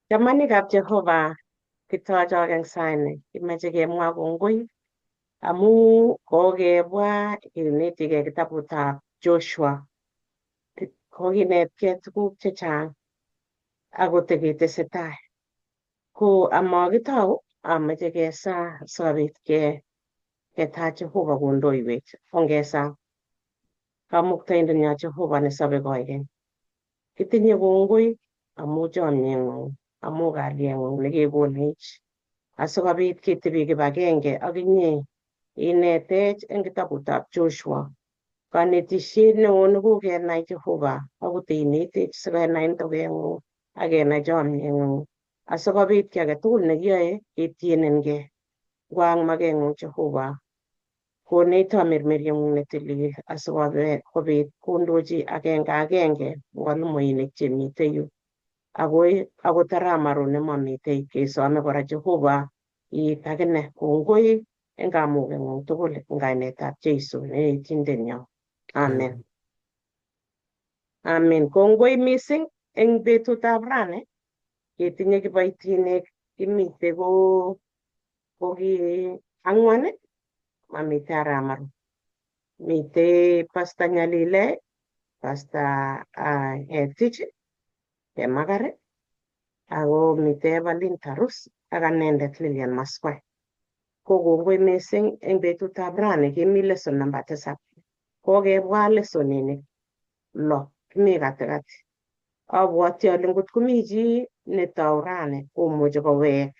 Chamanikab Jehova kitochok eng saini kimeche kemwa kongoi amu kokebwa kenetikei kitabutab Joshua. Kokinetkei tuguk chechang ako teketesetai. Ko amakitou ameche kesaa sikobit ketach Jehova kondoiwech. Ongesaa Kamuktaindenyo Jehova nesobei koikeny. Kitinye kongoi amu chamnyeng'ung, amu kalyeng'ung nekekonech asikobit ketebi kibagenge ak inye inetech eng kitabutab Joshua. Kanetishet neo nekokenai Jehova akot inetech sikenai eng tokeng'ung akenai chamnyeng'ung asikobit kiy age tugul nekiyoe ketienenkei ngwang makeng'ung Jehova. Konech tamirmiryeng'ung netilil asikobit kondochi agenge mwalimuinik chemitei yu akot arap Maru nemamitei. Kesome kora Jehova iit akine. Kongoi eng kamukeng'ung tugul eng kainetab Jeiso ne Yetindenyo. Amen. Amen. Kongoi mising eng betutab rani ketinye kiboitinik kimitei ko ki ang'wan, mamitei arap Maru. Mitei Pastor Nyalile, Pastor Hetich Chemagar, ako mitei Evelyn Tarus ak anendet Lilian Maskwai. Ko kongoi mising eng betutab rani kimi lesson number 7. Kokebwa lessoninik 6 kimi katikati. Abwoti ale ngot komi chi netou rani komuchi kowek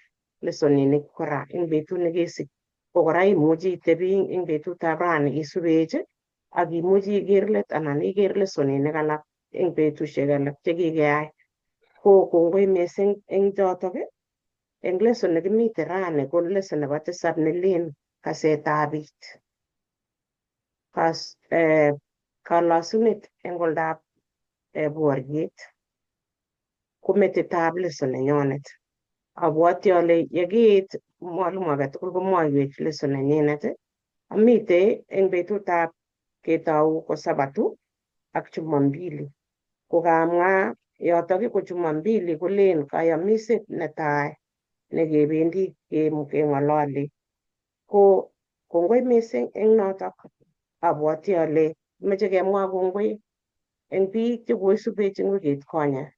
lessoninik kora eng betut nekisip. Ko kora imuchi itebi eng betutab rani isubech ak imuchi iker let anan iker lessoninik alak eng betusiek alak chekikeyai. Ko kongoi mising eng chotok. Eng lesson nekimitei rani ko lesson nebo 7 nelin kasetab it. Kalosunet eng oldab boriet ko metitab lesson nenyonet. Abwoti ale yekiit mwalimu age tugul komwoiwech lesson nenyinet. Amitei eng betutab ketou ko Sabato ak Jumambili. Kokamwa yotok ko Jumambili kolen kayamiset netai nekebendi keng'ololi. Ko kongoi mising eng notok. Abwoti ale kimeche kemwa kongoi eng biik chekoisubech eng wikit konye.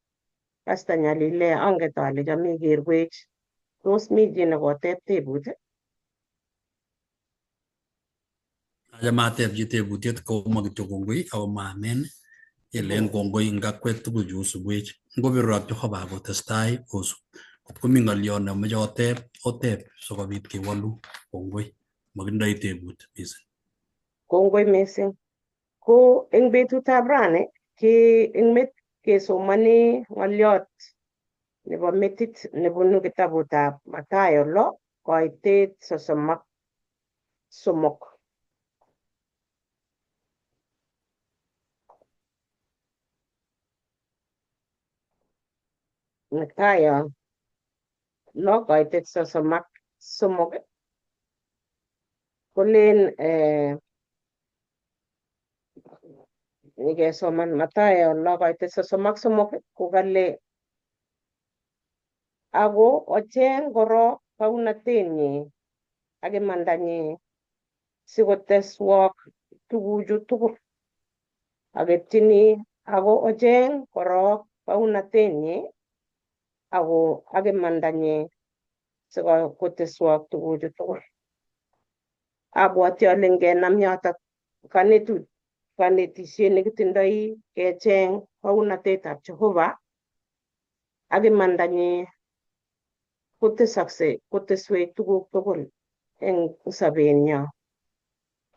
Pastor Nyalile anget ale cham ikerwech. Tos mi chi nekoteb tebut? Achame ateb chi tebutiet komwa kityo kongoi ako maamen ilen kongoi eng akwek tugul chu osubwech. Ngobirot Jehova kotestai osub. Kot komi ng'olyon nemoche oteb sikobit kewolu. Kongoi. Makindoi tebut mising. Kongoi mising. Ko eng betutab rani eng met kesomani ng'olyot nebo metit nebunu kitabutab Mathayo 6 koitet 33. Mathayo 6 koitet 33 kolen ngesoman Mathayo 6 koitet 33 kokale ako ocheng korok baunatenyi ak imandanyi sikoteswok tuguchu tugul. Agetyini ako ocheng korok baunatenyi ak imandanyi sikoteswok tuguchu tugul. Abwoti ale ngenam yotok kanetisiet nekitindoi kecheng baunatetab Jehova ak imandanyi koteswech tuguk tugul eng sobenyo.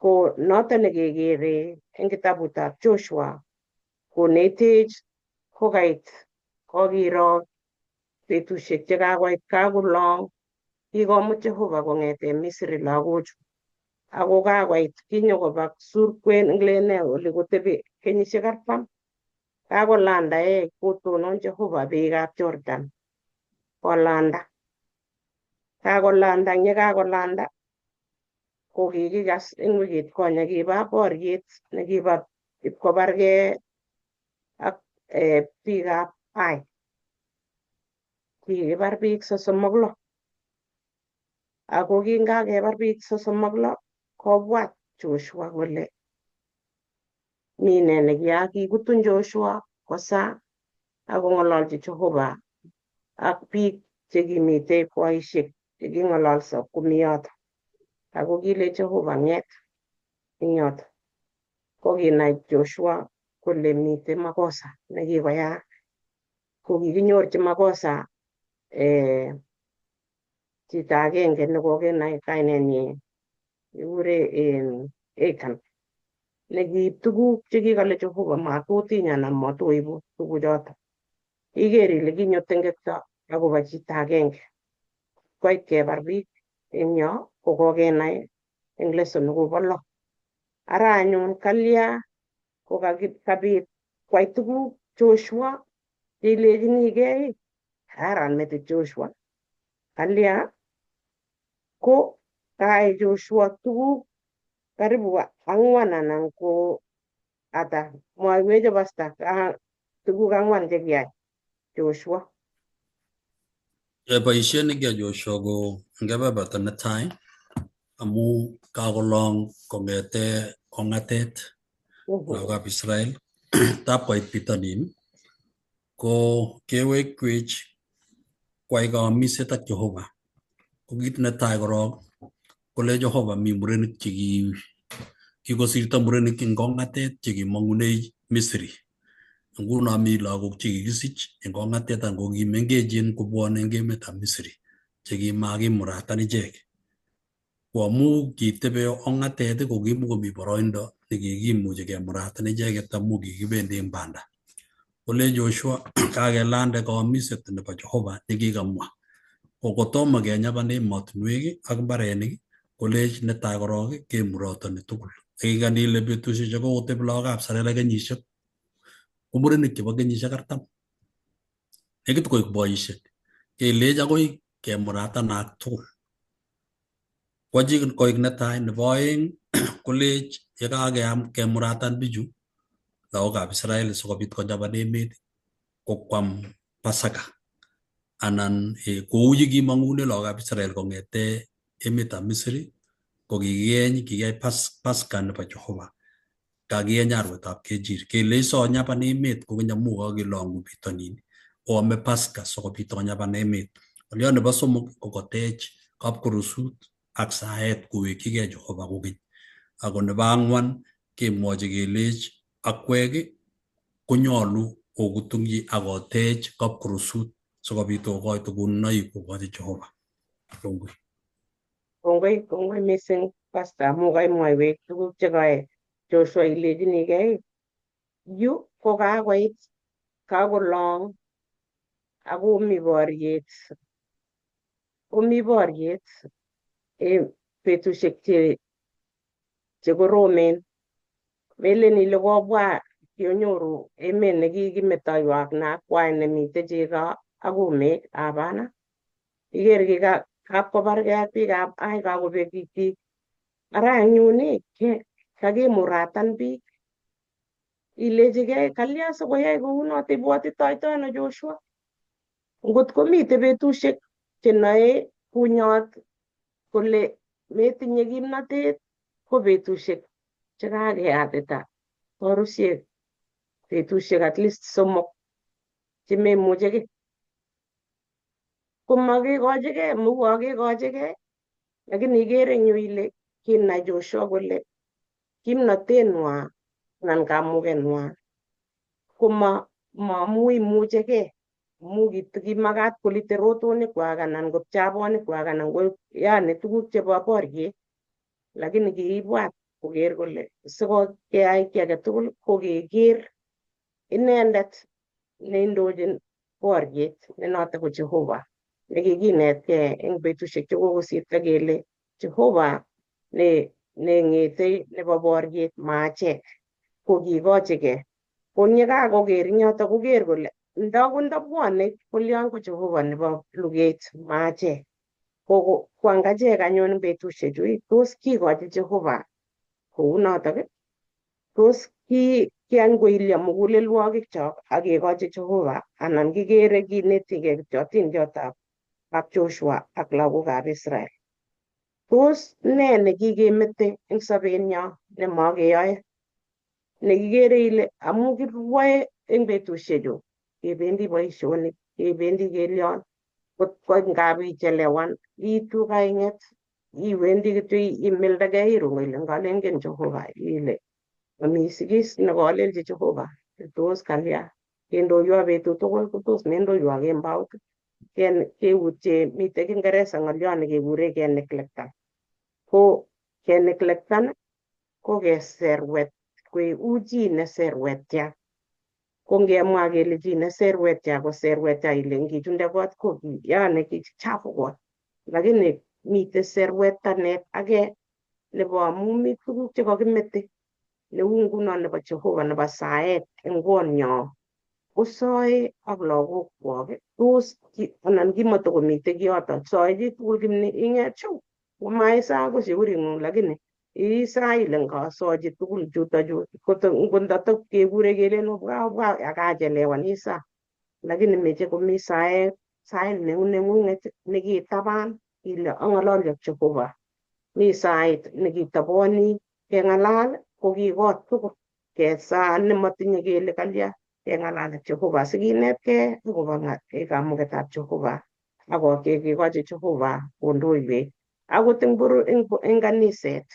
Ko notok nekekere eng kitabutab Joshua konetech kokait kokiro betusiek chekakoit kakolong. Kikomut Jehova kong'ete Misri lagochu. Ako kakoit kinyokoba surkwen ole kotebi kenyisiek 40. Kakolanda kotonon Jehova beekab Jordan. Kolanda. Kakolanda eng yekakolanda ko kikikas eng wikit konye kiba boriet nekiba ipkobargei ak biikab Ai. kikibar biik 36 ako kingakebar biik 36 kobwat Joshua kole mi nee nekikutun Joshua kosaa ako ng'ololchi Jehovah ak biik chekimitei boisiek cheking'ololso komi yoto ako kile Jehovah ng'et eng yoto kokinai Joshua kole mitei makosa nekikoyaak ko kikinyorchi makosa chito agenge nekokenai kainenyi kikure Achan nekiib tuguk chekikale Jehovah matotiny anan matoibu tuguchoto iker ile kinyo tengekto akobo chito agenge koit kebar biik eng yo kokokenai eng lesson nekobo lo ara anyun kalya kokabit kwai tuguk Joshua cheilechinigei kararan metit Joshua kalya ko kayai Joshua tuguk karibu 4 anan ko ata mwaiwech pasta tuguk 4 chekiyai Joshua. Boisiet nekiyai Joshua ko eng kebeberta netai amu kakolong kong'ete kong'atet lagokab Israel tap koit bitonin ko kewekwech kwai kaamiset ak Jehovah. Ko kit netai korok kole Jehovah mi murenik kikosirto murenik eng kong'atet chekimong'une Misri. Nguno mi lagok chekikisich eng kong'atet anan ko kimengechen kobwone eng emetab Misri chekimakimuratan ichek. Ko amu kitebe ong'atet ko kimukomi boroindo nekikimuchi kemuratan icheket amu kikibendi eng banda. Kole Joshua kakelande kaamiset nebo Jehovah nekikamwa ko kotomo kenyapan emotinwek ak mbarenik kolech netai korok kemurotoni tugul. Ikan ile betusiek chekotebi lagokab Israel kenyisiek ko murenik chebo kenyisiek 40 nekit koek boisiek kelech akoi kemuratanat tugul. Kwachi koek netai. Nebo oeng kolech yekakeyam kemuratan bichu lagokab Israel sikobit kochapan emet kokwam Pasaka anan kou yekimong'une lagokab Israel kong'ete emetab Misri ko kikiyai Pasaka nebo Jehovah kakiyeny arwetab kejir kelech sonyapan emet kokeny amu kakelong'u bitonin oame Pasaka sikobit konyapan emet. Ng'oliot nebo somok ko kotech kapkorosut ak saet kowekchigei Jehovah kokeny. Ako nebo ang'wan kemwochi kelech akwek konyolu okutung'yi akotech kapkorosut sikobit okoito konunoik kokochi Jehovah. Kongoi. Kongoi mising Pastor amu kaimwaiwech tuguk chekae Joshua ilechinigei yu ko kakoit kakolong akomi boriet betusiek chekoromen melen ile kobwa kionyoru emet nekikimetoiwok na akwai nemite chego ak kumek hapana iker kakobargei ak biikab Ai kakobek biik ara anyun kakimuratan biik ilechigei kalya sikoyai kounoto ibwotitoi ano Joshua ngot komite betusiek chenoe bunyot kole metinye kimnatet ko betusiek chekakeyatita borusiek betusiek at least 3 chememuchigei komakikochigei lakini ikere eng yu ile kinai Joshua kole kimnoteng'wa anan kamukeng'wa amu imuchigei amu kimakat kolite rotonikwak anan ko pchabonikwak anan ko yani tuguk chebo boriet lakini kiibwat koker kole sikokeyai kiy age tugul ko keker inendet neindochin boriet ne noto ko Jehovah nekikinetkei eng betusiek chekokosirto kele Jehovah neng'etei nebo boriet maachek ko kikochigei ko yekakoker eng yoto koker kole ndabwone kolyon ko Jehovah nebo luget maachek ko angachek anyun betusiechu tos kikochi Jehovah kou notok tos kian koilyo mugulelwogikchok ak kekochi Jehova anan kikere kinetigei kityo atindiotab Joshua ak lagokab Israel. Tos nee nekikemete eng sobenyo nemakeyoe? Nekikere ile amu kirwoe eng betusiechu kebendi boisionik, kebendi kelyon, kot ngap ichelewan iitu kaing'et, iwendi kityo imildagei iru ile ngalengen Jehova ile mami sigis nekolelchi Jehova tos kalya kendoiwo betut tugul tos mendoiwo kembout. Keutye mitei Kingeresa ng'olyo nekekure keneglectan. Ko keneglectan ko keserwet kou chi neserwetya. Ko ngemwa kele chi neserwetya koserwetya ile ngichunde kot ko yani kichafu kot. Lakini mitei serwetanet age nebo amu mi tuguk chekakimete neu nguno nebo Jehova nebo saet eng konyo kosoe ak lagokwok tos anan kimatakomitei kioto soe chitugul kimni ing'et shuu komaisaa ko shauring'ung lakini isaa ile ngasochi tugul chutokchu ndatokekure kelen obwa akachelewan isaa lakini meche komi sait neu neng'ung'et nekitaban ile ang'ololji ak Jehova. Mi sait nekitoboni keng'alal ko ki kot tugul kesaa nematinye kele kalya keng'alal ak Jehova sikinetkei akobo kamugetab Jehova ak kekochi Jehova kondoiwech. Akot eng kaniset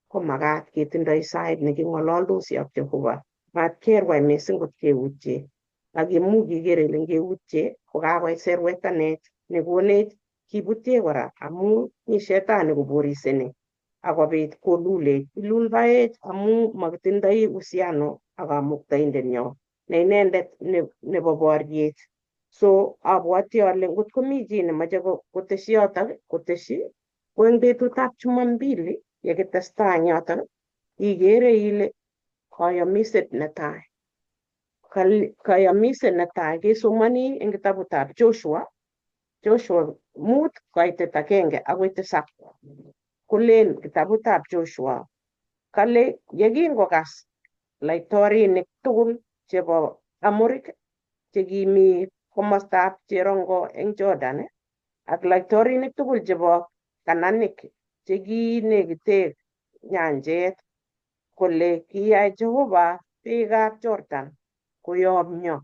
ko makat ketindoi sait neking'ololdosi ak Jehova. Matkerwai mising kot keutye. Akimuch ikere ile ngeutye kokakoit serwetanet nekonech kibutye kora amu mi shetani koboriseni akobit kolulech. Iluldoech amu makitindoi uhusiano ak Kamuktaindenyo ne inendet nebo boriet. So abwoti ale ngot komi chi nemache koteshi yotok koteshi ko eng betutab Jumapili yekitestai eng yotok ikere ile kayamiset netai. Kayamiset netai kesomani eng kitabutab Joshua 5:1 akoi 7. Kolen kitabutab Joshua kale yekingokas laitorinik tugul chebo Amorik chekimi komostab cherongo eng Jordan ak laitorinik tugul chebo Kananik chekinekite nyanjet kole kiyai Jehova beekab Jordan koyomyo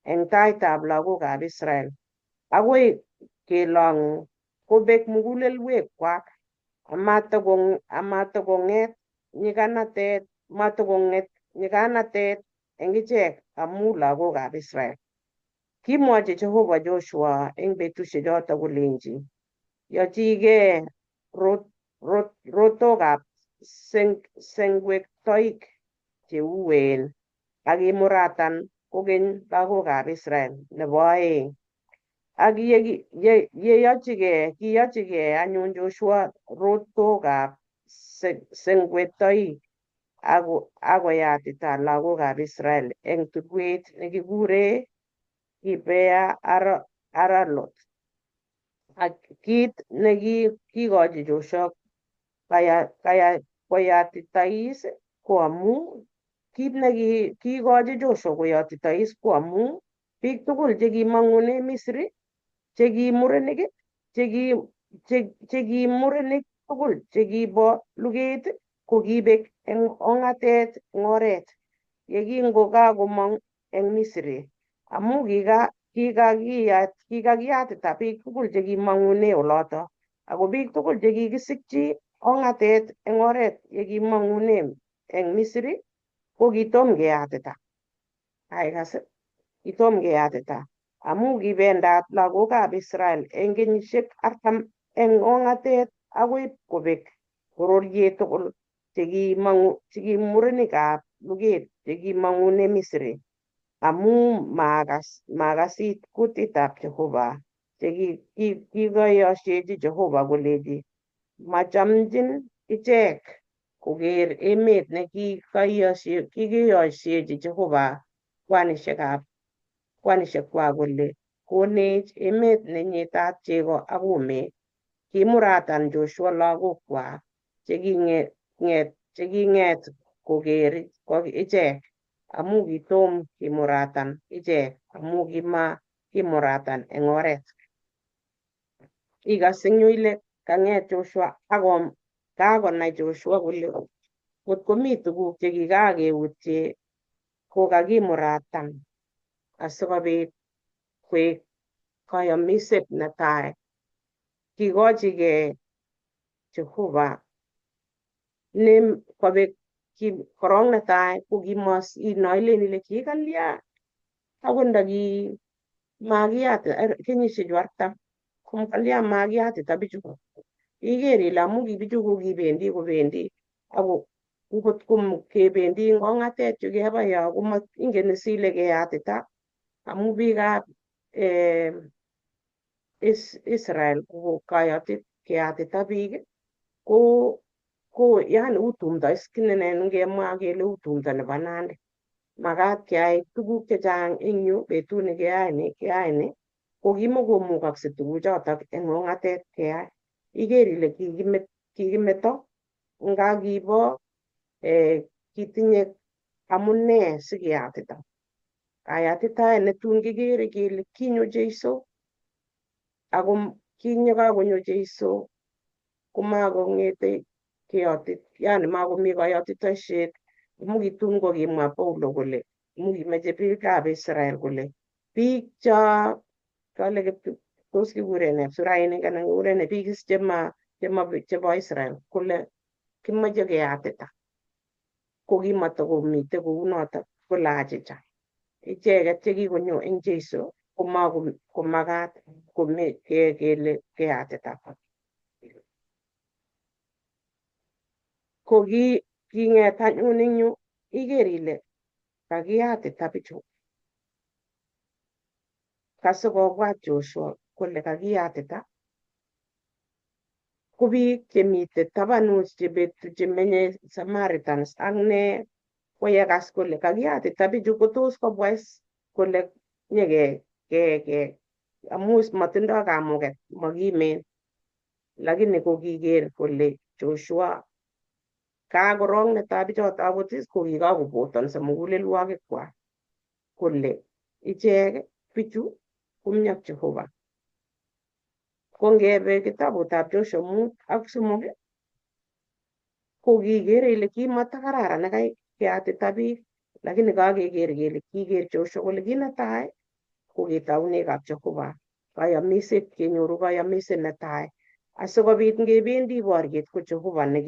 eng taitab lagokab Israel akoi kelong'u kobek mugulelwekwak amatokong'et nyikanatet eng ichek amu lagokab Israel. Kimwochi Jehova Joshua eng betusiechoto kolenji yochigei rotokab sengwektoik cheuen akimuratan kokeny lagokab Israel. Nebo oeng ak kiyochigei anyun Joshua rotokab sengwektoik akoyatita lagokab Israel eng tulwet nekikure Gibea Aralot. Ak kit nekikochi Joshua koyatitois ko amu kit nekikochi Joshua koyatitois ko amu biik tugul chekimong'une Misri chekimurenik tugul chekibo luget ko kibek eng ong'atet eng oret yekingokakomong eng Misri amu kikakiyatita biik tugul chekimong'une oloto ako biik tugul chekikisikchi ong'atet eng oret yekimong'une eng Misri ko kitom keyatita. Kitom keyatita amu kibendat lagokab Israel eng kenyisiek 40 eng ong'atet akoi kobek bororiet tugul chekimurenikab luget chekimong'une Misri amu makas it kutitab Jehova chekikayoshechi Jehova kolechi machamchin ichek koker emet nekikiyoshechi Jehova kwanishekwak kole konech emet nenyitat chego ak kumek. Kimuratan Joshua lagokwak cheking'et koker ichek amu kitom kimuratan ichek amu kimuratan eng oret. Ikase eng yu ile kang'et Joshua kakonai Joshua kole ngotko mi tuguk chekikakeutye kokakimuratan asikobit koek kayamiset netai. Kikochigei Jehovah kobek korok netai kokinoilen ile kikalya akot ndaki makiyat kenyisiechu 40 kalya makiyatita bichu. Iker ile amu bichu kokibendi ako ngotko kebendi eng ong'atet yukeba yo komaingen ile keyatita amu biikab Israel ko keyatita biik ko yani uu tumdo ngemwa kele uu tumdo nebo Nandi. Makat keyai tuguk chechang eng yu betut nekeyae ni ko kimukomukoksei tuguchotok eng ong'atet keyai. Iker ile kikimeto nga kitinye amune sikeyatita. Kayatitaet netun kikere kele kinyo Jeiso ako kinyokakonyo Jeiso komakong'ete yani makomi kayotitosiet amu kitun kokimwa Paulo kole kimeche biikab Israel kole biik tos kikure ne kipsurainik anan kikure ne biik chebo Israel kole kimeche keyatita kokimatakomite kounotok kole achicha icheket chekikonyo eng Jeiso komakat kele keyatita. Ko king'et anyun eng yu iker ile kakiyatita bichu. Kase kobwat Joshua kole kakiyatita ko biik chemite tabanut chemenye Samaritans ak ne koyekas kole kakiyatita bichu kotos kobwa kole amu matindoi kamuket makimen lakini kokiker kole Joshua kakorok netai bichoto akot kokikakobotanso mugulelwokikwak kole ichek bichu kumnyok Jehovah. Ko ngebe kitabutab Joshua 5:3 kokikere ile kimatakararan nekai keyatita biik lakini kakeker kele kiker Joshua kole kit netai kokitaunekab Jehovah kenyoru kayamiset netai asikobit ngebendi boriet ko Jehovah ne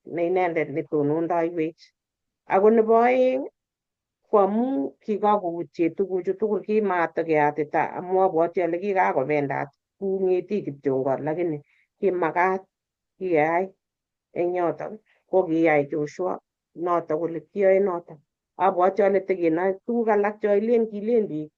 inendet netonondaiwech. Ako nebo oeng ko amu kikakoutye tuguchu tugul kimatakeyatita amu abwoti ale kikakobendat kou ng'etik kityongon lakini kimakat keyai eng yotok ko kiyai Joshua notok kole kiyoe notok. Abwoti ale tikenoe tuguk alak kilen biik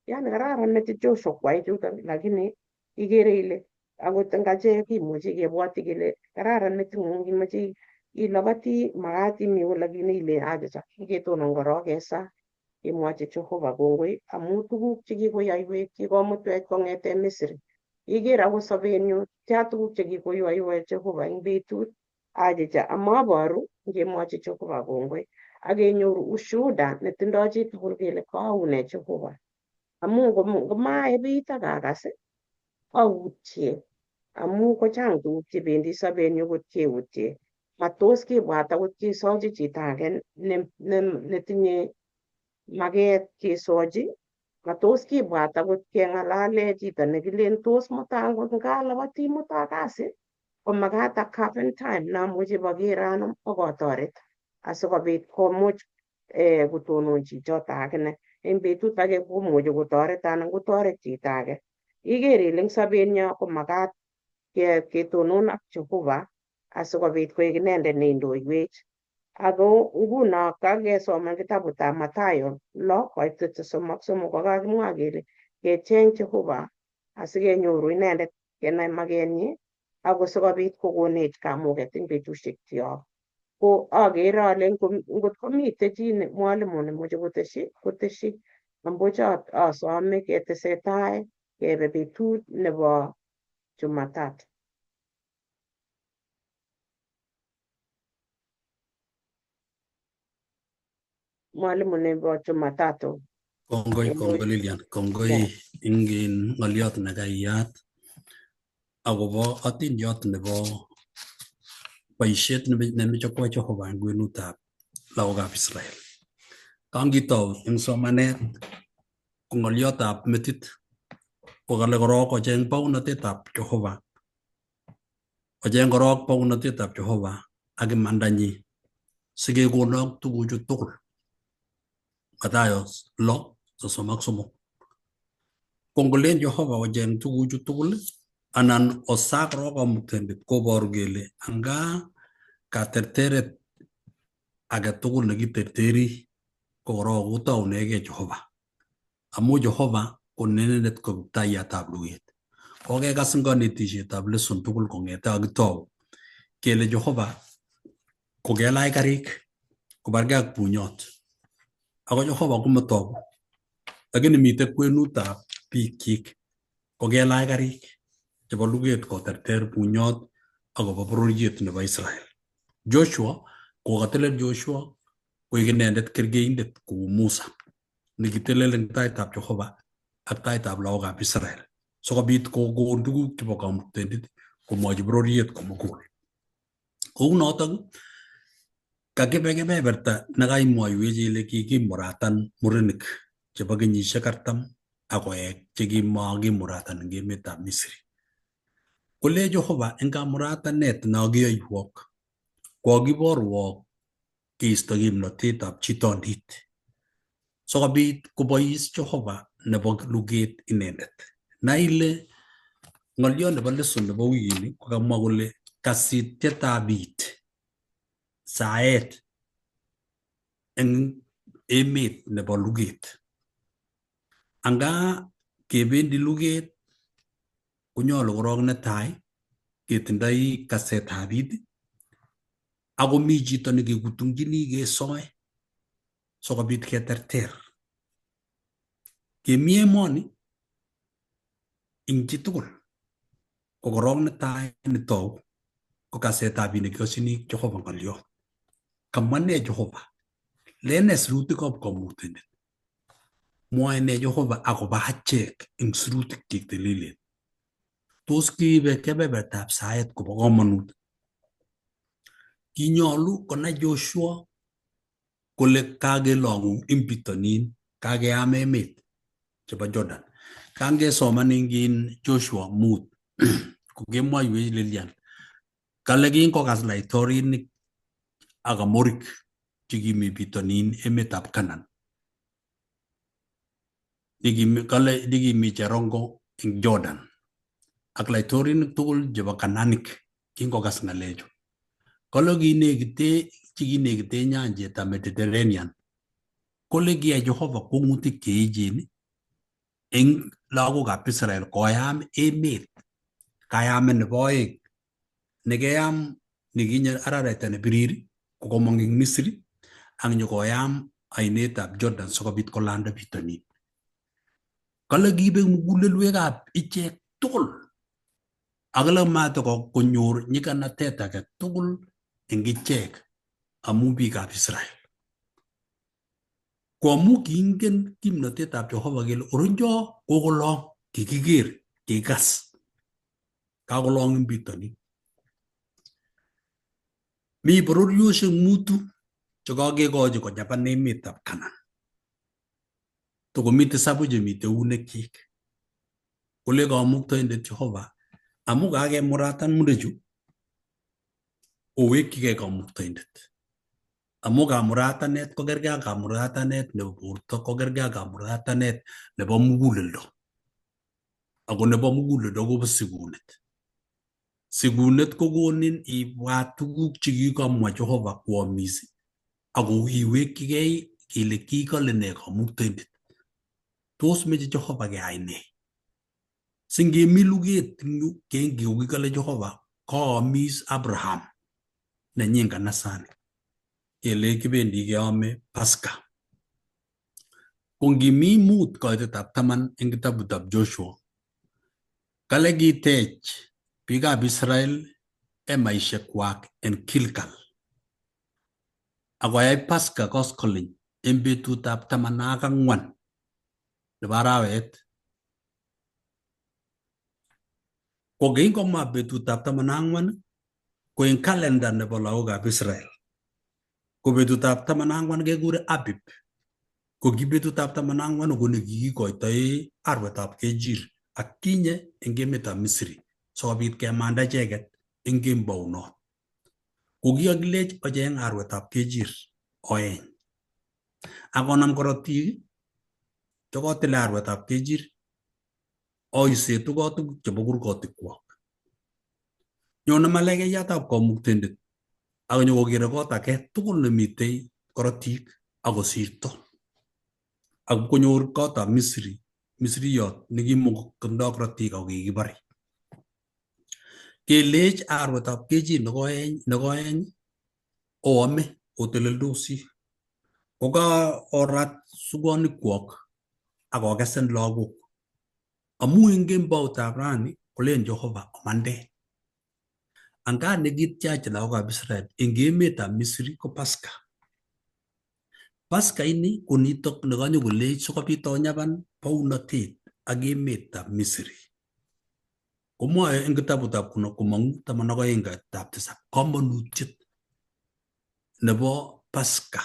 yani kararan metit Joshua kwai chutok lakini ikere ile akot eng achek kimuchi kebwatchi kele kararan meting'ung imache ilabati makat imi yu lakini ilen achicha kiketonon korok eng sang kemwochi Jehovah kongoi amu tuguk chekikoyoiwech kikomutwech kong'ete Misri. Iker akot sobenyu tia tuguk chekikoyoiwech Jehovah eng betut achicha amaboru ngemwochi Jehovah kongoi akenyoru ushuhuda netindoi chitugul kele kaune Jehovah amu ngomaebit akakas autye amu kochang tuguk chebendi sobenyu kot keutye. Matos kibwat akot kesochi chito age netinye maket kesochi, matos kibwat akot keng'alale chito nekilen tos mutai ngot ngalabati mutai kasi komakat akaven time namuchi boker ano akatoret asikobit komuch kotonon chichoto akine eng betut age komuchi kotoreto anan kotoret chito age. Iker ile eng sobenyo komakat ketonon ak Jehovah asikobit koek inendet neindoiwech. Ako nguno kakesoman kitabutab Mathayo 6:33 kokakimwa kele kecheng Jehovah asikenyoru inendet kenai makenyi ako sikobit kokonech kamuket eng betusiek chok. Ko akere ale ngot komite chi mwalimu nemoche koteshi ambuch asome ketesetai kebe betut nebo Jumatatu. mwalimu nebo Jumatatu. Kongoi Lilian, kongoi Yeah. ingin ngoliot nekaiyat akobo atindiot nebo boisiet nemoche kwa Jehova en kwenutab lagokab Israel. Kangitou eng somanet ko ngoliotab metit kokale korok kocheng baunatetab Jehova. Kocheng korok baunatetab Jehova ak imandanyi sikekonok tuguchu tugul. Mathayo 6:33. Kongolen Jehova kocheng tuguchu tugul anan osak korok Kamuktaindet koboru kele anga katerteret age tugul nekiterteri ko korok kotaunegei Jehova. Amu Jehova ko inendet ko kiptaiyatab luget. Kokekas eng kanetisietab lesson tugul kongete kakitou kele Jehova ko kelach karik kobargei ak bunyot. Ako Jehova komatogu. Lakini mitei kwenutab biikchik ko kelach karik chebo luget koterter bunyot akobo bororiet nebo Israel. Joshua kokatelel Joshua koek inendet kergeindet kou Musa nekitelel eng taitab Jehova ak taitab lagokab Israel. Sikobit kokon tuguk chebo Kamuktaindet komwochi bororiet komugul. Kou notok kakibe kebeberta nekaimwoiwech ile kikimuratan murenik chebo kenyisiek 40 akoek chekimokimuratan eng emetab Misri. Kole Jehova eng kamuratanet nokiyoiwok kokiborwok keisto kimnotetab chitondit sikobit kobois Jehova nebo luget inendet. Naile ngoliot nebo lesson nebo wikini kokamwa kole kasitietab it saet eng emet nebo luget. Anga kebendi luget konyolu korok netai ketindoi kasetab it ako mi chito nekekutungchini kesoe sikobit keterter. Kemi emoni ing chitugul ko korok netai netou ko kasetab it nekikosyini Jehova ngoliot. Kamwa ne Jehova? Lene sirutikab Kamuktaindet? Mwoe ne Jehova akobo achek eng sirutik chik tililen? Tos kiibe kebebertab saet kobo komonut? Kinyolu konai Joshua kole kakelong'u ing bitonin, kakeyam emet chebo Jordan. Kangesoman ing Joshua 5 kokemwoiwech Lilian kale kingokas laitorinik ak Amorik chekimi bitonin emetab Canaan. Kale dikimi cherongo ing Jordan ak laitorinik tugul chebo Canaanic kingokas ng'alechu. Kale kikinekite nyanjetab Mediterranean. Kole kiyai Jehova kwong'utik cheechen eng lagokab Israel koyam emet. Kayamet nebo oeng nekeyam nekinye araraita nebirir kokomong eng Misri ak nyokoyam ainetab Jordan sikobit kolanda bitonin. Kale kiibe mugulelwekab ichek tugul akale matakonyor nyikanatet age tugul eng ichek amu biikab Israel. Koamu kiingen kimnotetab Jehova kele oronjo kokolong, kikiker, kikas, kakolong eng bitonin. Mi bororiosiek mutu chekakekochi kojapan emetab Canaan. Tokomi tisabu chemite eunekyik. Kole Kamuktaindet Jehova amu kakemuratan murechu owekyigei Kamuktaindet. Amu kamuratanet ko kergei ak kamuratanet nebo borto, ko kergei ak kamuratanet nebo muguleldo. Ako nebo muguleldo kobo sikunet. Sikunet kokonin ibwat tuguk chekikamwa Jehova koamis ako iwekyigei kele kikale ne Kamuktaindet. Tos meche Jehova keyai ne? Singemi luget kikale Jehova kaamis Abraham nenyin kanasani. Kele kibendi keame Pascha. Kongimi 5 koitetab 10 eng kitabutab Joshua. Kale kitech biikab Israel emaishekwak en Gilgal. Akoyai Pascha koskoling en betutab 14 nebo arawet. Kokingomwa betutab 14 ko en kalenda nebo lagokab Israel. Ko betutab 14 kekure Abib. Ko ki betutab 14 ko nekikikoitoe arwetab Kejir ak kinye en emetab Misri sikobit kemanda icheket en kembounot. Ko kikakilech ocheng arwetab Kejir oeng. Akonam korotik chekotile arwetab Kejir oiset tuguk chebo kurgotikwak. Nyone malaikayatab Kamuktindet ak nyokokere kot age tugul nemitei korotik ak kosirto. Ak konyor kotab Misriyot nekimokotindoi korotik ak kikibore. Kelech arwetab Kejir nekoeny oame oteleldosi. Koka orat sugonikwok ak okesen lagok. Amu en kemboutab rani kolen Jehova omanden. Anga nekitiach lagokab Israel en emetab Misri ko Paska. Paska ini ko nitok nekanyo kolech sikobit onyaban bounatet ak emetab Misri. Komwoe en kitabutab Komong'u 12:7 komonutiet nebo Paska.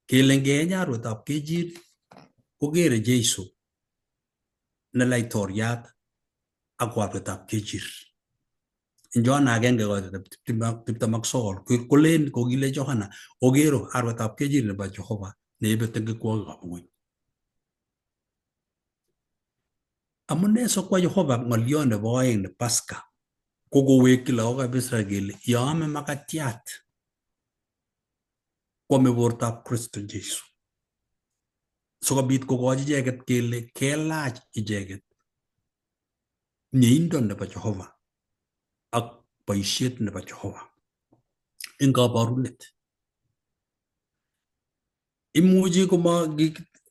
Kele ngeeny arwetab Kejir kokere Jeiso ne laitoriat ak arwetab Kejir. En Johana 1:29 kolen kokile Johana okero arwetab Kejir nebo Jehova neibe tengekwokikab ng'wony. Amune sikwo Jehova ng'olyo nebo oeng ne Paska ko kowekyi lagokab Israel kele yoome makatiat kwome bortab Kristo Jeiso. Sikobit kokochi icheket kele kelach icheket mieindo nebo Jehova ak boisiet nebo Jehova en kaborunet. Imuchi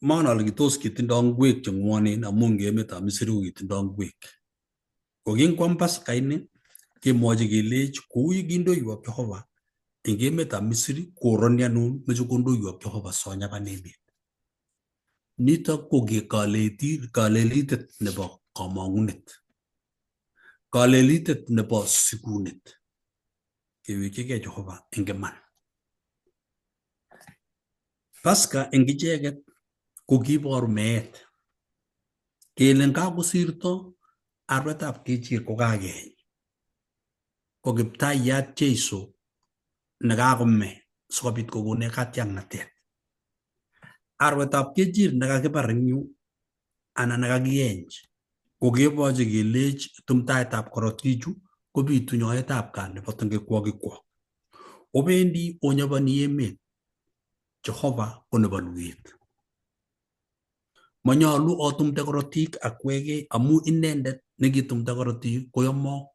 manol kitos kitindoi ngwek cheng'wonen amun en emetab Misri ko kitindoi ngwek. Kokinkwam Paska ini kemwochi kelech kou yekindoiwok Jehova en emetab Misri koroni anun meche kondoiwok Jehova sonyaban emet. Nitok ko kalelitet nebo kamang'unet. Kalelitet nebo sikunet. Kewekchigei Jehova en iman. Paska en icheket ko kiboru meet. Kele kakosirto arwetab Kejir ko kakeeny. Ko Kiptaiyat Jeiso nekakome sikobit kokonech katiaknatet. Arwetab Kejir nekakibar en yu anan nekakieny ko keboche kelech tumtaetab korotichu kobitu nyoetab kat nebo tengekwokikwok. Obendi onyoboni emet Jehova ko nebo luget. Manyolu otumde korotik akwege amu inendet nekitumda korotik koyomok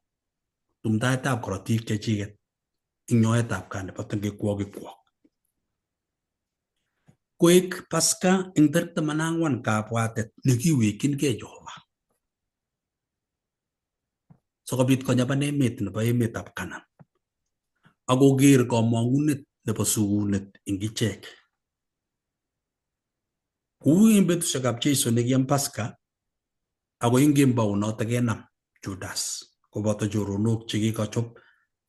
tumdaetab korotik chechiket ing nyoetab kat nebo tengekwokikwok. Koek Paska eng 14 kabwatet nekiwekyingei Jehova sikobit konyaban emet nebo emetab Canaan ak koker kamang'unet nebo sikunet eng ichek. Kou en betusiekab Jeiso nekiam Paska ako eng kembounoto kenam Judas koboto choronok chekikochop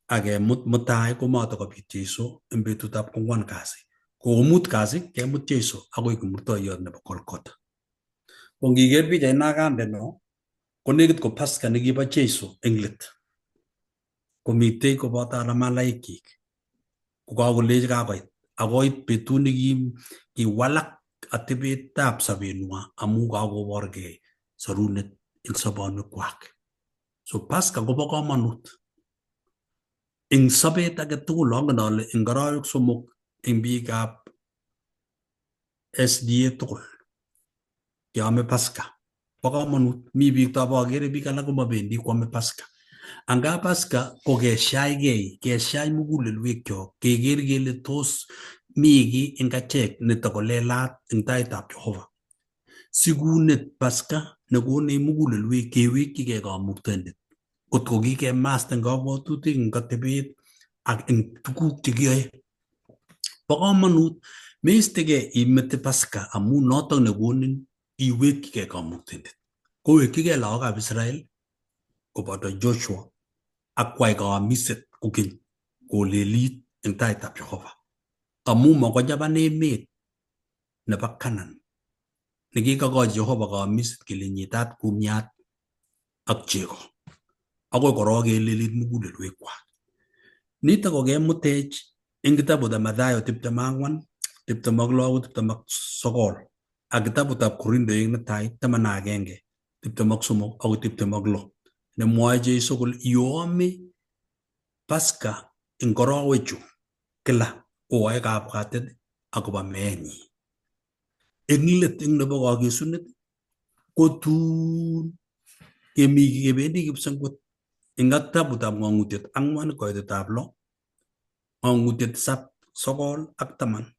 ak kemut mutai komatokobit Jeiso en betutab 4 kasi. Komut kasi kemut Jeiso akoi kimurtoiyot nebo Golgotha. Ko ngiker pichait nakande no ko nekit ko Paska nekibo Jeiso eng let. Komitei koboto malaikkyik kokakolech kakoit akoit betut nekiwalak atebetab sobenywa amu kakoborgei sorunet eng sobonwekwak. So Paska kobo komonut eng sobet age tugul. Angen ale eng arawek 3 eng biikab SDA tugul keame Paska. Bo komonut. Mi biik tabokere biik alak komabendi kwame Paska. Anga Paska ko keshai mugulelwekyok keker kele tos mi kiy eng achek netokolelat eng taitab Jehova. Sikunet Paska nekonech mugulelwek kewekyigei Kamuktindet kotko kikemasta eng kabwatutik, eng atebet ak eng tuguk chekiyoe. Bo komonut meistige imete Pasaka amu notok nekonin iwekyigei Kamuktindet. Kowekyigei lagokab Israel koboto Joshua ak kwai kaamiset kokeny kolelit eng taitab Jehova. Amu makojaban emet nebo Canaan nekikakochi Jehova kaamiset kele nyitat kumiat ak chego. Akoi korok kelelit mugulelwekwak. Nitok kokemutech eng kitabutab Mathayo 24, 26, 29 ak kitabutab Korintoek netai 11, 23 akoi 26 nemwoe Jeiso kole yoome Pasaka eng korowechu kila koae kabwatet akobo meenyi. Eng let eng nebo kakesunet kotun kebendi kipsengwet eng kitabutab Ng'ang'utiet 4 koitetab 6, Ng'ang'utiet 7, 9 ak 10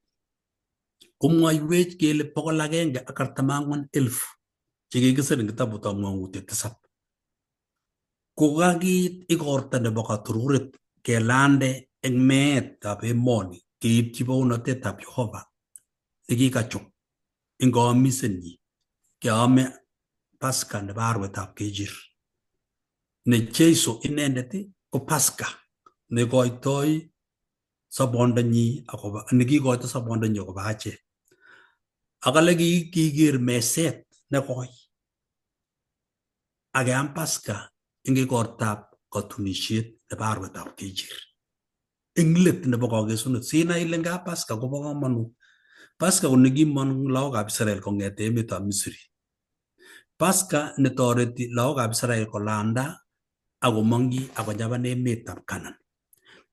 komwoiwech kele 144,000 chekikisir eng kitabutab Ng'ang'utiet 7 kokakiit igorta nebo katururet kelande eng meetab emoni keipchi bounatetab Jehova nekikachop eng kaamisenyi keame Pasaka nebo arwetab Kejir. Ne Jeiso inendet ko Pasaka nekikoito sobondanyi akobo achek. Akale kiker meset nekoi akeam Pasaka eng igortab katunisiet nebo arwetab Kejir. Eng let nebo kakesunet sinai ile nga Pasaka kobo kamanut. Pasaka ko nekimong lagokab Israel kong'ete emetab Misri. Pasaka netoreti lagokab Israel kolanda akomong'yi akonyaban emetab Canaan.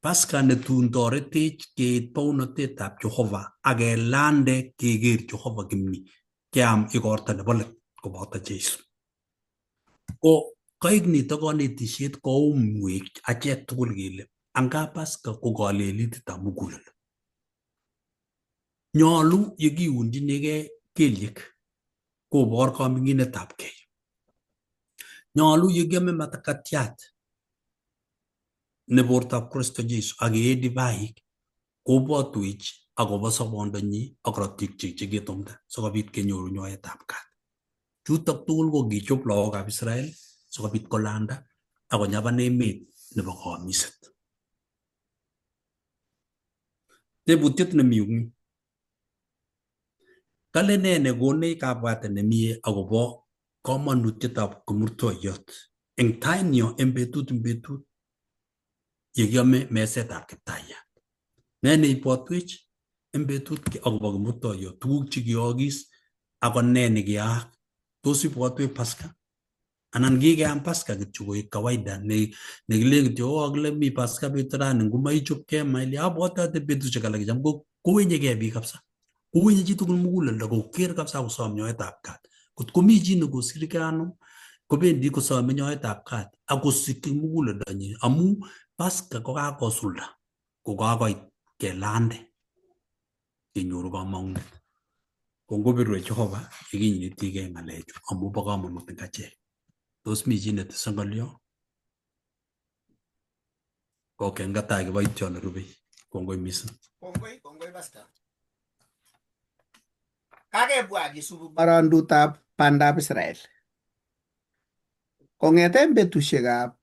Pasaka netun toretech keit bounatetab Jehova akelande keker Jehova kimni keam igorta nebo let koboto Jeiso. Ko kaek nitok kanetisiet koumwech achek tugul kele anga Pasaka ko kalelitetab mugulel. Nyolu yekiundchinigei kelyek kobor kaming'inetab kei. Nyolu yekiame makatiat ne bortab Kristo Jeiso akee divaik kobwatwech akobo sobondanyi ak korotikyik chekitumda sikobit kenyoru nyoetab kat. Chutok tugul ko kichop lagokab Israel sikobit kolanda akonyaban emet nebo kaamiset. Tebutiet nemi yu kale nee nekonech kabwatet nemie akobo kamanutietab kimurtoiyot eng tainyo eng betut yekiame mesetab Kiptaiyat. Nee neibwotwech eng betut akobo kimurtoiyot, tuguk chekiyookis ako nee nekiyaak. Tos ibwotwech Pasaka anan kikeam Pasaka kityo koek kawaida nekilen kityo kakile mi Pasaka betut rani ngomaichop kemai abwate betusiek alak cham kowenyegei biik kabisa. Kowenye chitugul muguleldo koker kabisa kosom nyoetab kat. Kotko mi chi nekosirgei ano kobendi kosome nyoetab kat akosikyi muguleldonyi amu Pasaka kokakosulda kokakoit kelande kenyoru kamang'unet. Kongobirwech Jehova yekinyiitigei ng'alechu amu bo kamanut eng achek. Tos mi chi netese ng'olyo? Okay, ngatai kiboition nerubei. Kongoi mising. Kongoi Pastor. Kakebwa kisubi barandutab bandab Israel. Kong'ete betusiekab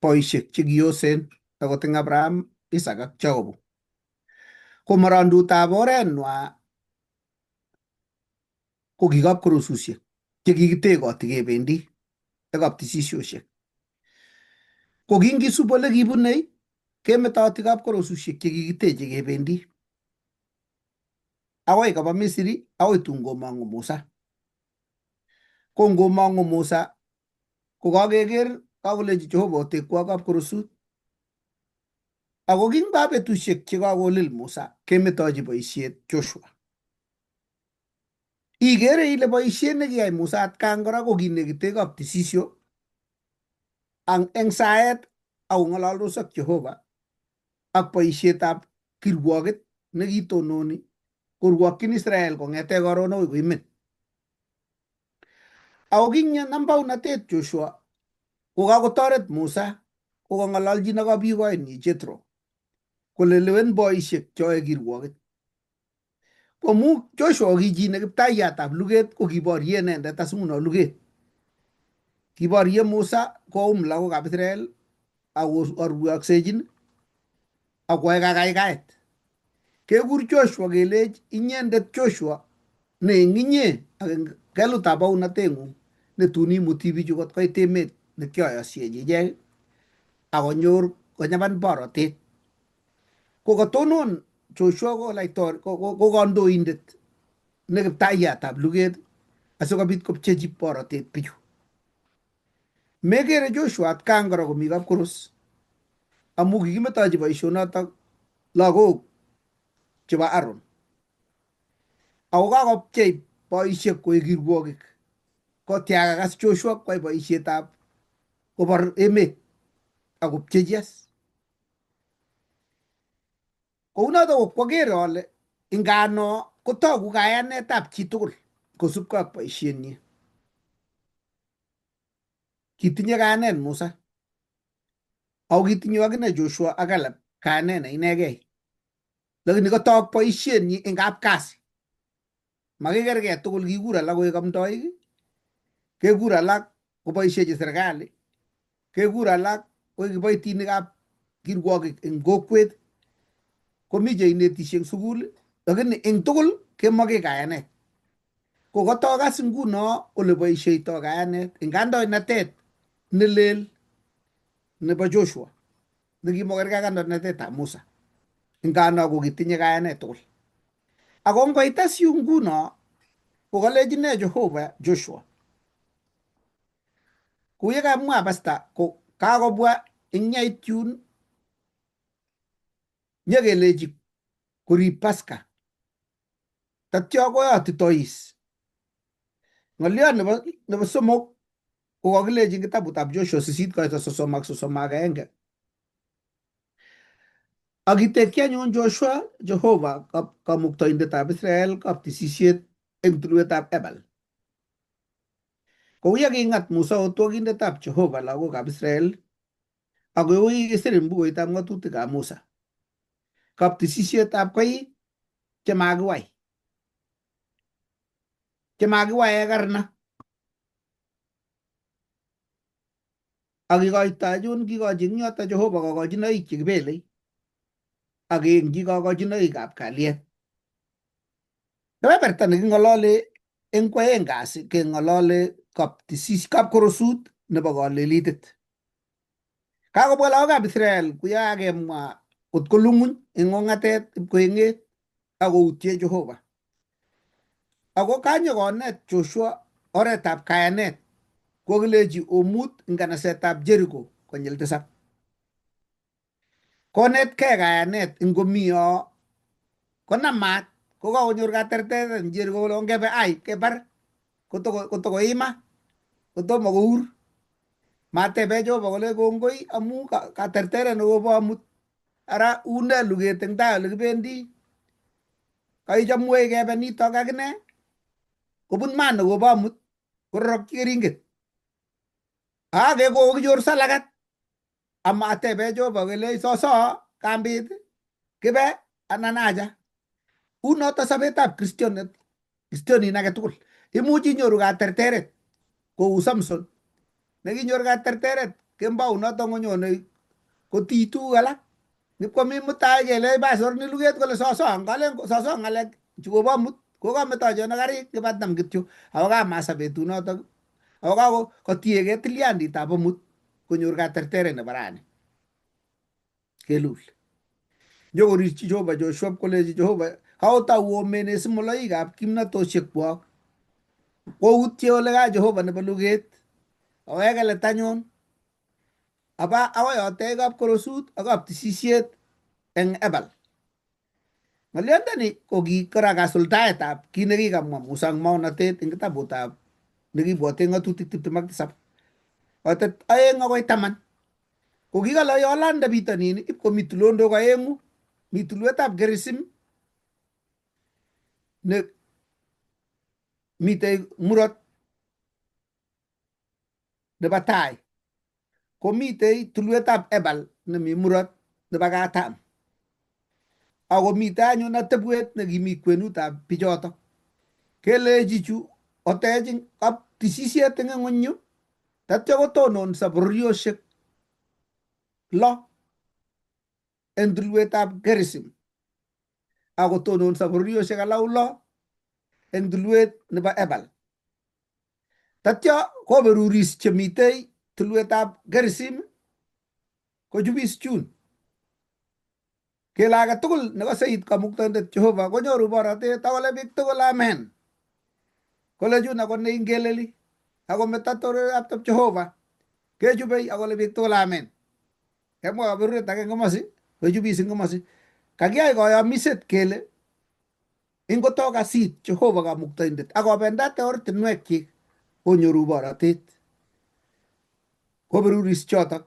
boisiek chekiyosen akot eng Abraham, Isaac ak Jacob. Ko marandutab orenwa ko kikapkorosusiek chekikitekoti kebendi ak kaptisisiosiek. Ko kingisub ole kibunei kemetoti kapkorosusiek chekikiteche kebendi akoi koba Misri akoi tun komong'u Musa. Ko ngomong'u Musa ko kakeker kakolechi Jehova otekwo kapkorosut. Ako kingoba betusiek chekakolil Musa kemetochi boisiet Joshua. Ikere ile boisiet nekiyai Musa atkan kora ko kinekite kaptisisio eng saet akong'ololdos ak Jehova ak boisietab kirwoket nekitononi korwokyin Israel kong'ete karon akoi koimen. Ako kingenam baunatet Joshua kokakotoret Musa kokang'ololchin ak kabikoinyi Jethro kole lewen boisiek cheyoe kirwoket. Komu Joshua ki chi ne kiptaiyatab luget ko kiborye inendet asinguno luget. Kiborye Musa koum lagokab Israel akoruyoksechin akoyoe kakaikaet. Kekur Joshua kelech inyendet Joshua ne eng inye ak eng kelutab baunatengung netun imuti bichu kot koit emet nekioyosiechi ichek akonyor konyapan borotet. Kokotonon Joshua ko kandoindet ne kiptaiyatab luget asikobit kopchechi borotet bichu. Mekere Joshua atkan kora komi kapkoros amu kikimetochi boisionotok lagok chebo Aaron. Ako kakopchei boisiek koek kirwokik kotiakakas Joshua kwai boisietab kobar emet akopchechi as. Kounotok kwakere ale ingano kotogu kayanetab chitugul kosubkei ak boisienyi. Kitinye kayanet Musa ako kitinye akine Joshua ak Caleb kayanet ne inegei, lakini kotok boisienyi eng kapkasi. Makikergei tugul, kikur alak koek amdoik, kekur alak koboisiechi serikali, kekur alak koek kiboitinikab kirwokik eng kokwet, komi che inetisie eng sukul, lakini eng tugul kemoche kayanet. Kokotok as nguno ole boisieitoi kayanet eng kandoinatet nelel nebo Joshua nekimokergei ak kandoinatetab Musa. Ngano kokitinye kayanet tugul. Ako ngoit as yu nguno kokalechi ine Jehova Joshua, kou ye kamwa pasta, ko kakobwa eng yait yun nyekelechi korib Paska tatyo koyotitois. Ng'oliot nebo somok ko kakilechi eng kitabutab Joshua 8:31. Akitekyi anyun Joshua Jehova kamuktoindetab Israel kaptisisiet eng tulwetab Ebal. Kou ye king'at Musa otwogindetab Jehova lagokab Israel ako kou ye kikisir eng bukuitab ng'atutikab Musa, kaptisisietab koik chemakiwae karna ak kikoito anyun kikochi eng yoto Jehova kakochinoik chekibelei ak keengchi kakochinoikab kalyet. Kebeberta neking'olole eng kwoeng kasi keng'olole kapkorosut nebo kalelitet. Kakobwa lagokab Israel kuyo kakemwa kot kolung'uny eng ong'atet ipkoeng'et akoutie Jehova. Ako kanyokonet Joshua oretab kayanet kokilechi omut eng nganasetab Jericho konyil 7. Konetkei kayanet eng komiyo konam maat kokakonyor katerteret eng Jericho kole ongebe ai kebar kotokoima kotomo kour. Matebe Jehova kole kongoi amu katerteret nekobo amut, ara une luget eng tai ole kibendi, kaichomwech kebe nitok akine kobun maat nekobo amut kororokyi keringet. Ake kokinyor salakat amatebe Jehova kele soso kambit kibe anan acha. Unoto sobetab Kristianin age tugul. Imuchi inyoru katerteret kou Samson nekinyor katerteret kembounoto ngonyone kotii tuguk alak. Nipkomi mutai kele basorni luget kole soso, ngalen soso ngalek chukobo amut kokametochone karik kibatam kityo ako kamasa betunotok ako katiegei tilyandit ab amut konyor katerteret nebo rani. Kelul. Nyokorirchi Jehova Joshua kolechi Jehova kaotau omene simoloikab kimnatosiekwok. Koutye ole ka Jehova nebo luget aweke let anyun aba akoi otech kapkorosut ak kaptisisiet eng Ebal. Ng'olyondoni ko kikora kasuldaetab kit nekikamwa Musa eng maunotet eng kitabutab nekibwote ng'atutik 27 kotet 2 akoi 10. Ko kikale yolande bitonin ipkomi tulondok oeng'u, mi tulwetab Gerisim ne mitei murot nebo tai, komitei tulwetab Ebal nemi murot nebo katam. ako mitei anyun atebwet nekimi kwenutab bichotok. Kelechi chu otech tisisiet eng ng'ony yu, tatya kotononso bororiosiek lo eng tulwetab Kerisim, ako tononso bororiosiek alak lo eng tulwet nebo Ebal. Tatya koberuris chemitei tulwetab Kerisim kochubis chun. Kele age tugul nekose it Kamuktaindet Jehova konyoru borotet akole biik tugul amen. Kole chun ako neingeleli ako metatorab Jehova kechubei akole biik tugul amen. Kemwa kaberuret age ngomasi kochubis eng ngomasi. Kakiyai koyomiset kele ingoto kasit Jehova Kamuktaindet akobendate ortinwekyik konyoru borotet. Koberuris chotok.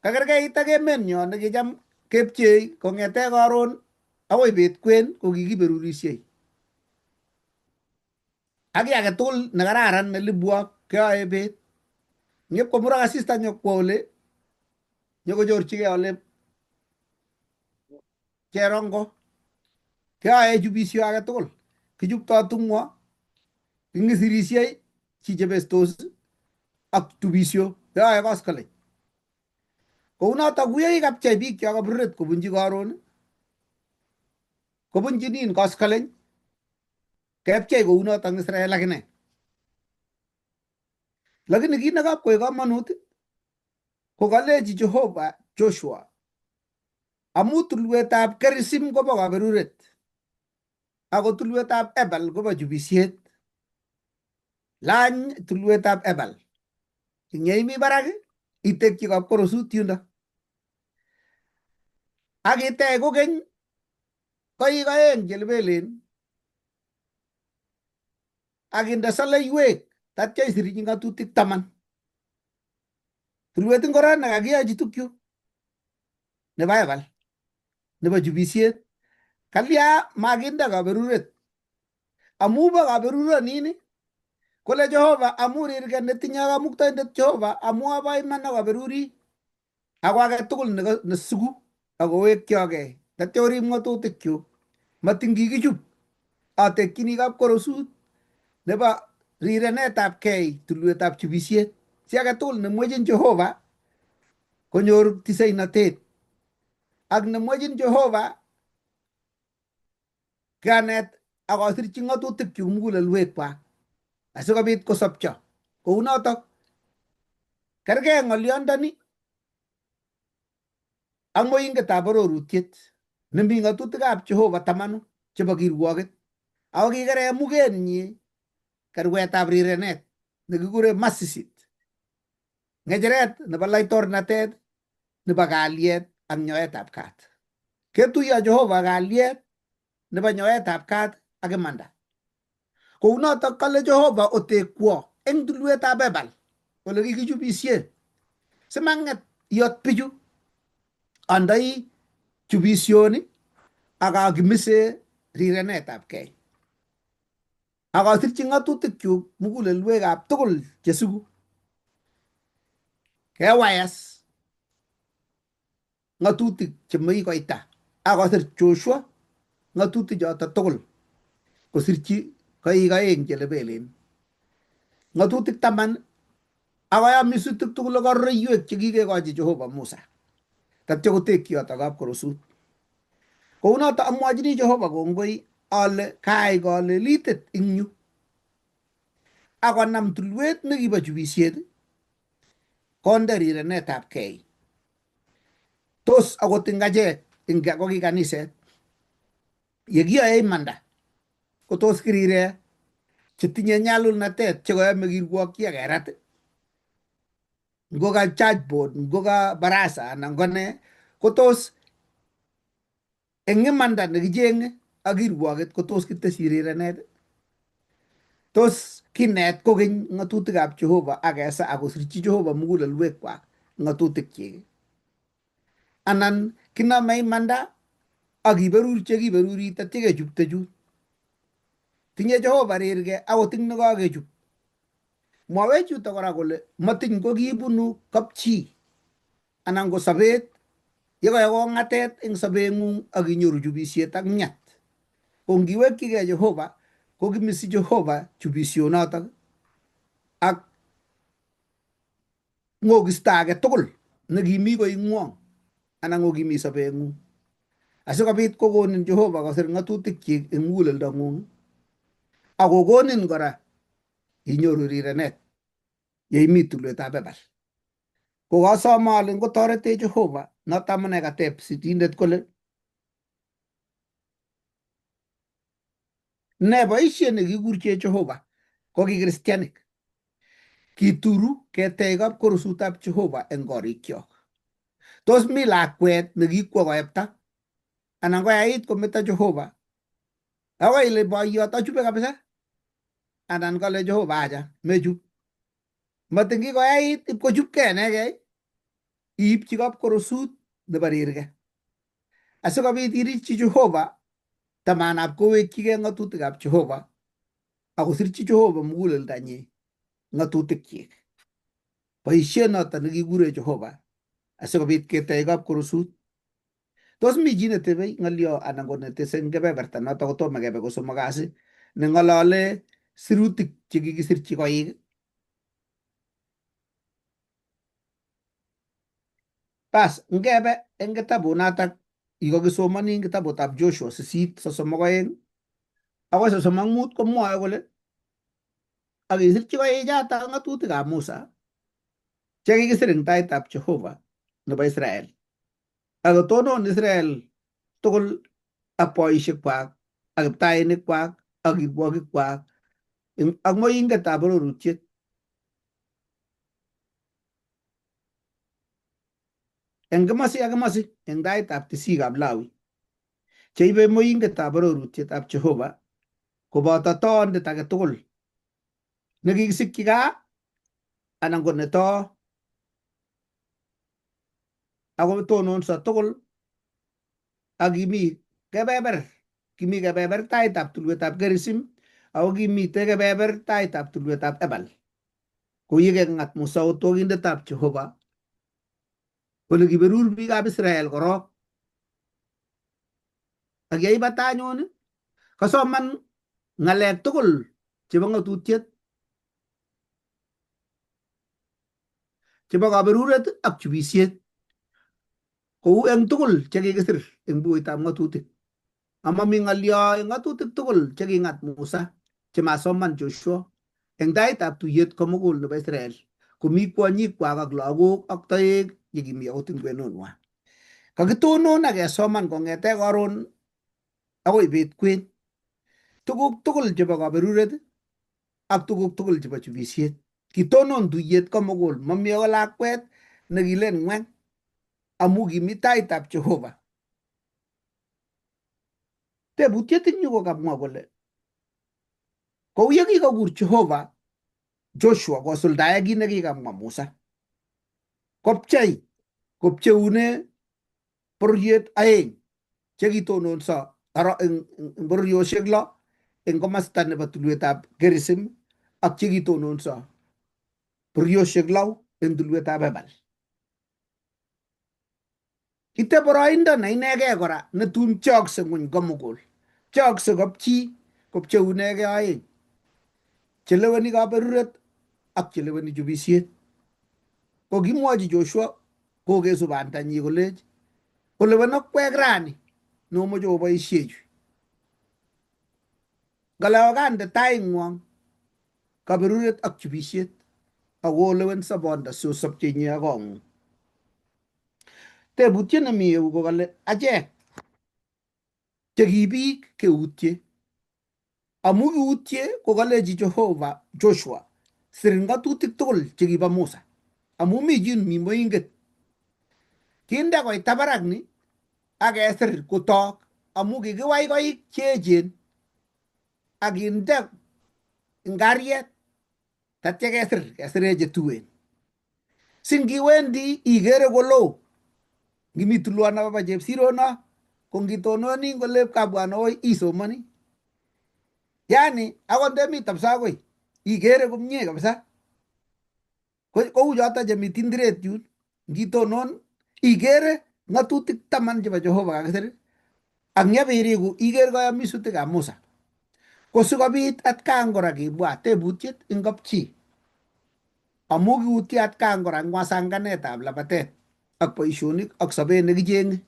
Kakerkeit ak emenyo nekicham kepchei kong'ete karon akoi bet kwen ko kikiberurisiei. Ak kiy age tugul nekararan nelibwok keyoe bet. Nyep komurak asista nyokwo ole nyokonyorchigei ole cherongo. Keyoe chubisio age tugul. Kichuptoi tung'wo, king'isirisiei chi chebestos ak tubisio keyoe koskoleny. Kounotok kuyo kikapchei biik cho kaberuret kobunji karon kobunjinin koskoleny kepchei kounotok eng Israel akine. Lakini kit nekapkoek komonut ko kalechi Jehova Joshua amu tulwetab Kerisim kobo kaberuret ako tulwetab Ebal kobo chubisiet. Lany tulwetab Ebal, inyeimi barak itekyi kapkorosut yundo. Ak itech kokeny koik aeng chelebelen ak inde soleiwek tatya isirchi ng'atutik 10. Tulwet ingoro nekakiyochi tukyu nebo Ebal nebo chubisiet. Kalya makinde kaberuret amu bo kaberuronin kole Jehova amu rirge netinye Kamuktaindet Jehova amu abo iman akaberuri ako age tugul nesugu akowekchogei tatya orib ng'atutikyuk. Matin kikichub atekyini kapkorosut nebo rirenetab gei tulwetab chubisiet si age tugul nemwechin Jehova konyor tiseinotet ak nemwechin Jehova kanet akosirchi ng'atutikyuk mugulelwekwak asikobit kosopcho. Kounotok kergei ng'olyondoni ak moingetab bororutiet nemi ng'atutikab Jehova 10 chebo kirwoket ako kikere mugenyi kerwetab rirenet nekikure masisit, ng'echeret nebo laitornatet nebo kalyet ak nyoetab kat. Ketuiyo Jehova kalyet nebo nyoetab kat ak imanda. Kounotok kale Jehova otekwo eng tulwetab Ebal ole kikichubisie simang'et iyot bichu andoi chubisioni akakimise rirenetab gei. Akasirchi ng'atutikyuk mugulelwekab tugul chesugu. Kewayas ng'atutik chemi koita akosir Joshua ng'atutik choto tugul kosirchi koik aeng chelebelen. Ng'atutik 10 akoyomisutik tugul ak aroroiywek chekikekochi Jehova Musa. Tatya kotekyi yoto kapkorosut. Kounoto amwachini Jehova kongoi ale kaai kolelitet ing yu akonam tulwet nekibo chubisiet konde rirenetab gei. Tos akot ing achek ko ki kaniset yekiyoe imanda ko tos kirire chetinye nyalulnatet chekoyome kirwokyi akerat, ngo ka church board, ngo ka barasa anan ko ne, ko tos eng imanda nekicheng'e ak kirwoket ko tos kitesyi rirenet? Tos kinet kokeny ng'atutikab Jehova akesa akosirchi Jehova mugulelwekwak ng'atutikyik, anan kinome imanda akiberur chekiberuri tatya kechupte chun? Tinye Jehova rirge akot ing nekakechub. Mwawech yuto kora kole matiny ko kibunu kapchi anan ko sobet Yekoya kong'atet eng sobeng'ung ak inyoru chubisiet ak myat, ko ngiwekyigei Jehova ko kimisi Jehova chubisionotok ak ng'okisto age tugul nekimi koing'wong anan ng'okimi sobeng'ung, asikobit kokonin Jehova kosir ng'atutikyik eng muguleldong'ung ak kokonin kora inyoru rirenet yeimi tulwetab Ebal. Ko kasome ale ngotoretech Jehova, noto amune kateb sitindet kole ne boisiet nekikurche Jehova ko ki kristianik kituru ketech kapkorusutab Jehova eng korikyok. Tos mi lakwet nekikwo koepta anan koyait kometo Jehova akoi ile boiyot achube kabisa anan kale Jehova acha mechub. Matingikoyait ipkochubkei inegei, iipchi kapkorosut nebo rirgei asikobit irikyi Jehova tamanab kowekyigei ng'atutikab Jehova akosirchi Jehova muguleldanyi ng'atutikyik. Boisiet noto nekikure Jehova asikobit ketech kapkorosut. Tos mi chi netebe ng'olyo anan ko netese eng kebeberta noto kotomo kebe kosomok kasi neng'olole sirutik chekikisirchi koik? Bas, ngebe eng kitabut notok ikakisomani eng kitabutab Joshua 8:32 akoi 35 komwoe kole akisirchi koichoto ng'atutikab Musa chekikisir eng taitab Jehova nebo Israel, akotonon Israel tugul ak boisiekwak ak kiptainik-kwak ak kirwogik-kwak ak moingetab bororutiet. Eng kimasi ak kimasi eng taitab tisikab Lawi cheibe moingetab bororutietab Jehova koboto toondet age tugul nekikisikyi gaa anan ko netoo, ako tononso tugul ak kimi kebeber taitab tulwetab Gerisim ako kimite kebeber taitab tulwetab Ebal, kou yekeng'at Musa otwokindetab Jehova kole kiberur biikab Israel korok. Ak yeibata anyun kasoman ng'alek tugul chebo ng'atutiet chebo kaberuret ak chubisiet kou eng tugul chekikisir eng bukuitab ng'atutik. Amami ng'olyo eng ng'atutik tugul cheking'at Musa chemasoman Joshua eng taitab tuyet komugul nebo Israel, komi kwonyikwak ak lagok ak toek yekimi akot eng kwenunwa. Kakitonon akesoman kong'ete karon akoi bet kwen tuguk tugul chebo kaberuret ak tuguk tugul chebo chubisiet. Kitonon tuyet komugul, mami akot lakwet nekilen ng'weny amu kimi taitab Jehova. Tebutiet eng yu kokamwa kole kou yekikakur Jehova Joshua kosuldae kit nekikamwa Musa, kopcheune bororiet aeng chekitononso eng bororiosiek 6 eng komasta nebo tulwetab Gerisim ak chekitononso bororiosiek 6 eng tulwetab Ebal. Ite boroindo ne inegei kora netun pcheakse ng'ony komugul, pcheakse kapchi kopcheunegei aeng, cheleweni kaberuret ak cheleweni chubisiet. Ko kimwochi Joshua kokesu bandanyi kolech olewen okwek rani nomoche oboisiechu, ngale okande taing'wong kaberuret ak chubisiet akolewen sobondo si osopche inye ak kong'ung. Tebutiet nemi yu ko kale achek chekibiik keutye amu kiutye kokalechi Jehova Joshua sir ng'atutik tugul chekibo Musa amu mi chi mi moinget, kinde koita barak ni akesir kotok amu kikiwai koik cheechen akinde ngariet tatya kesire chetuen. Singiwendi ikere koloo, ngimi tulwon nebo chepsirono ko ngitononi ngolep kabwanoi isomoni, yani akot ndemi tapsakoi ikere komie kabisa, kou choto chemi tindiret yun ngitonon ikere ng'atutik taman chebo Jehova kakisir, ak nyabiriku iker kayamisutikab Musa, ko sikobit atkaan kora kibwat tebutiet ing kapchi, amu kiutye atkaan kora ngwasanganetab labatet ak boisionik ak sobet nekicheng'e,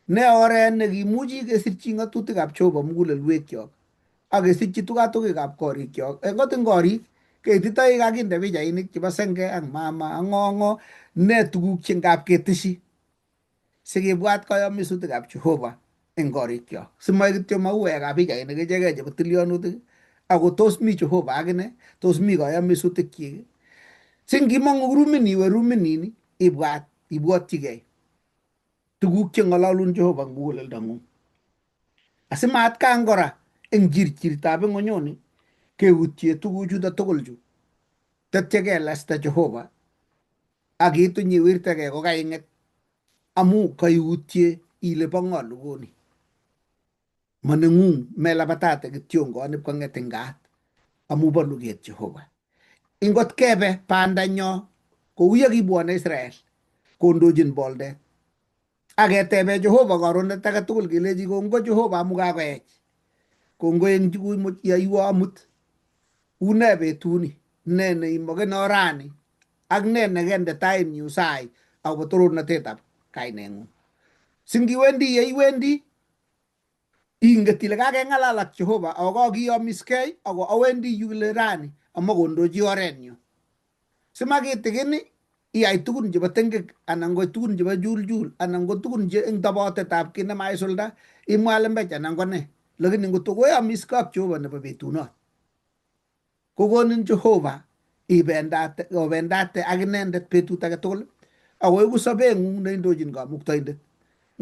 ne oret nekimuchi kesirchi ng'atutikab Jehova mugulelwekyok ak kesirchi tukatukikab korikyok. Eng kot ing korik keititoi kakinde pichainik chebo senge ak mama ak ng'o ne tuguk che ngap keteshi sikibwat kayamisutikab Jehova eng korikyok, simoe kityo mauekab pichainik ichegei chebo tilyonutik, ako tos mi Jehova akine, tos mi kayamisutikchik. Singimong'u rumit iwe ruminin ibwatyigei tuguk che ng'ololun Jehova eng muguleldong'ung, asimatkaan kora eng chirchirtab ing'onyoni keutye tuguchuto tugul chu tatya kelesta Jehova ak kiitu nyiwirtegei kokaing'et amu kaiutye ile bo ng'o lugoni, maneng'ung, melabatate kityongon ipkong'et eng gaat amu bo luget Jehova. Ingot kebe bandanyo kou ye kibwone Israel kondochin boldet, aketebe Jehova karonet age tugul kelechi kongoi Jehova amu kakoech, kongoi eng yaiwo amut, une betuni, ne neimokeno rani, ak ne nekende tainyu sai akobo torornatetab kaineng'ung. Singiwendi yeiwendi inget ile kakeng'alal ak Jehova ako kakiyamiskei ako awendi yu kile rani amakondochi orenyu, simakitikini iyai tugun chebo tengek anan ko tugun chebo juljul anan ko tugun che eng tobotetab kit nemaisulda imwa lembech anan ko ne, lakini ngotokoyamiskei ak Jehova nebo betunot kokonin Jehova obendate ak inendet betut age tugul akoiku sobeng'ung neindochin kamuktoindet.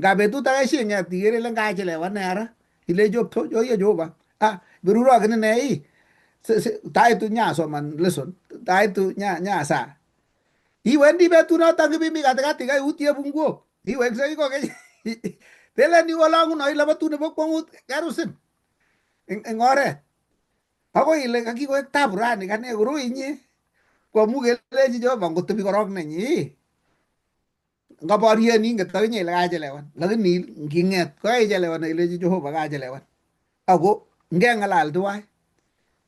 Nga betut age shing'et ikere ile ngachelewan ara ilechi oye Jehova beruro akine taitu nyasoman lesson, taitu nyasa, iwendi betunoto kibimi katikati kaiutye punguok iweksei kokeny telen iwolong'uno ile betut nebo kwong'ut kerusin eng oret akoi ile kakikoek tabu rani kane koroi inye, kwamu kelechi Jehova ngotebi korok nenyi ngaborien inget akinye ile kachelewan, lakini nging'et kokaichelewan ilechi Jehova kachelewan, ako ngeng'alal tuwai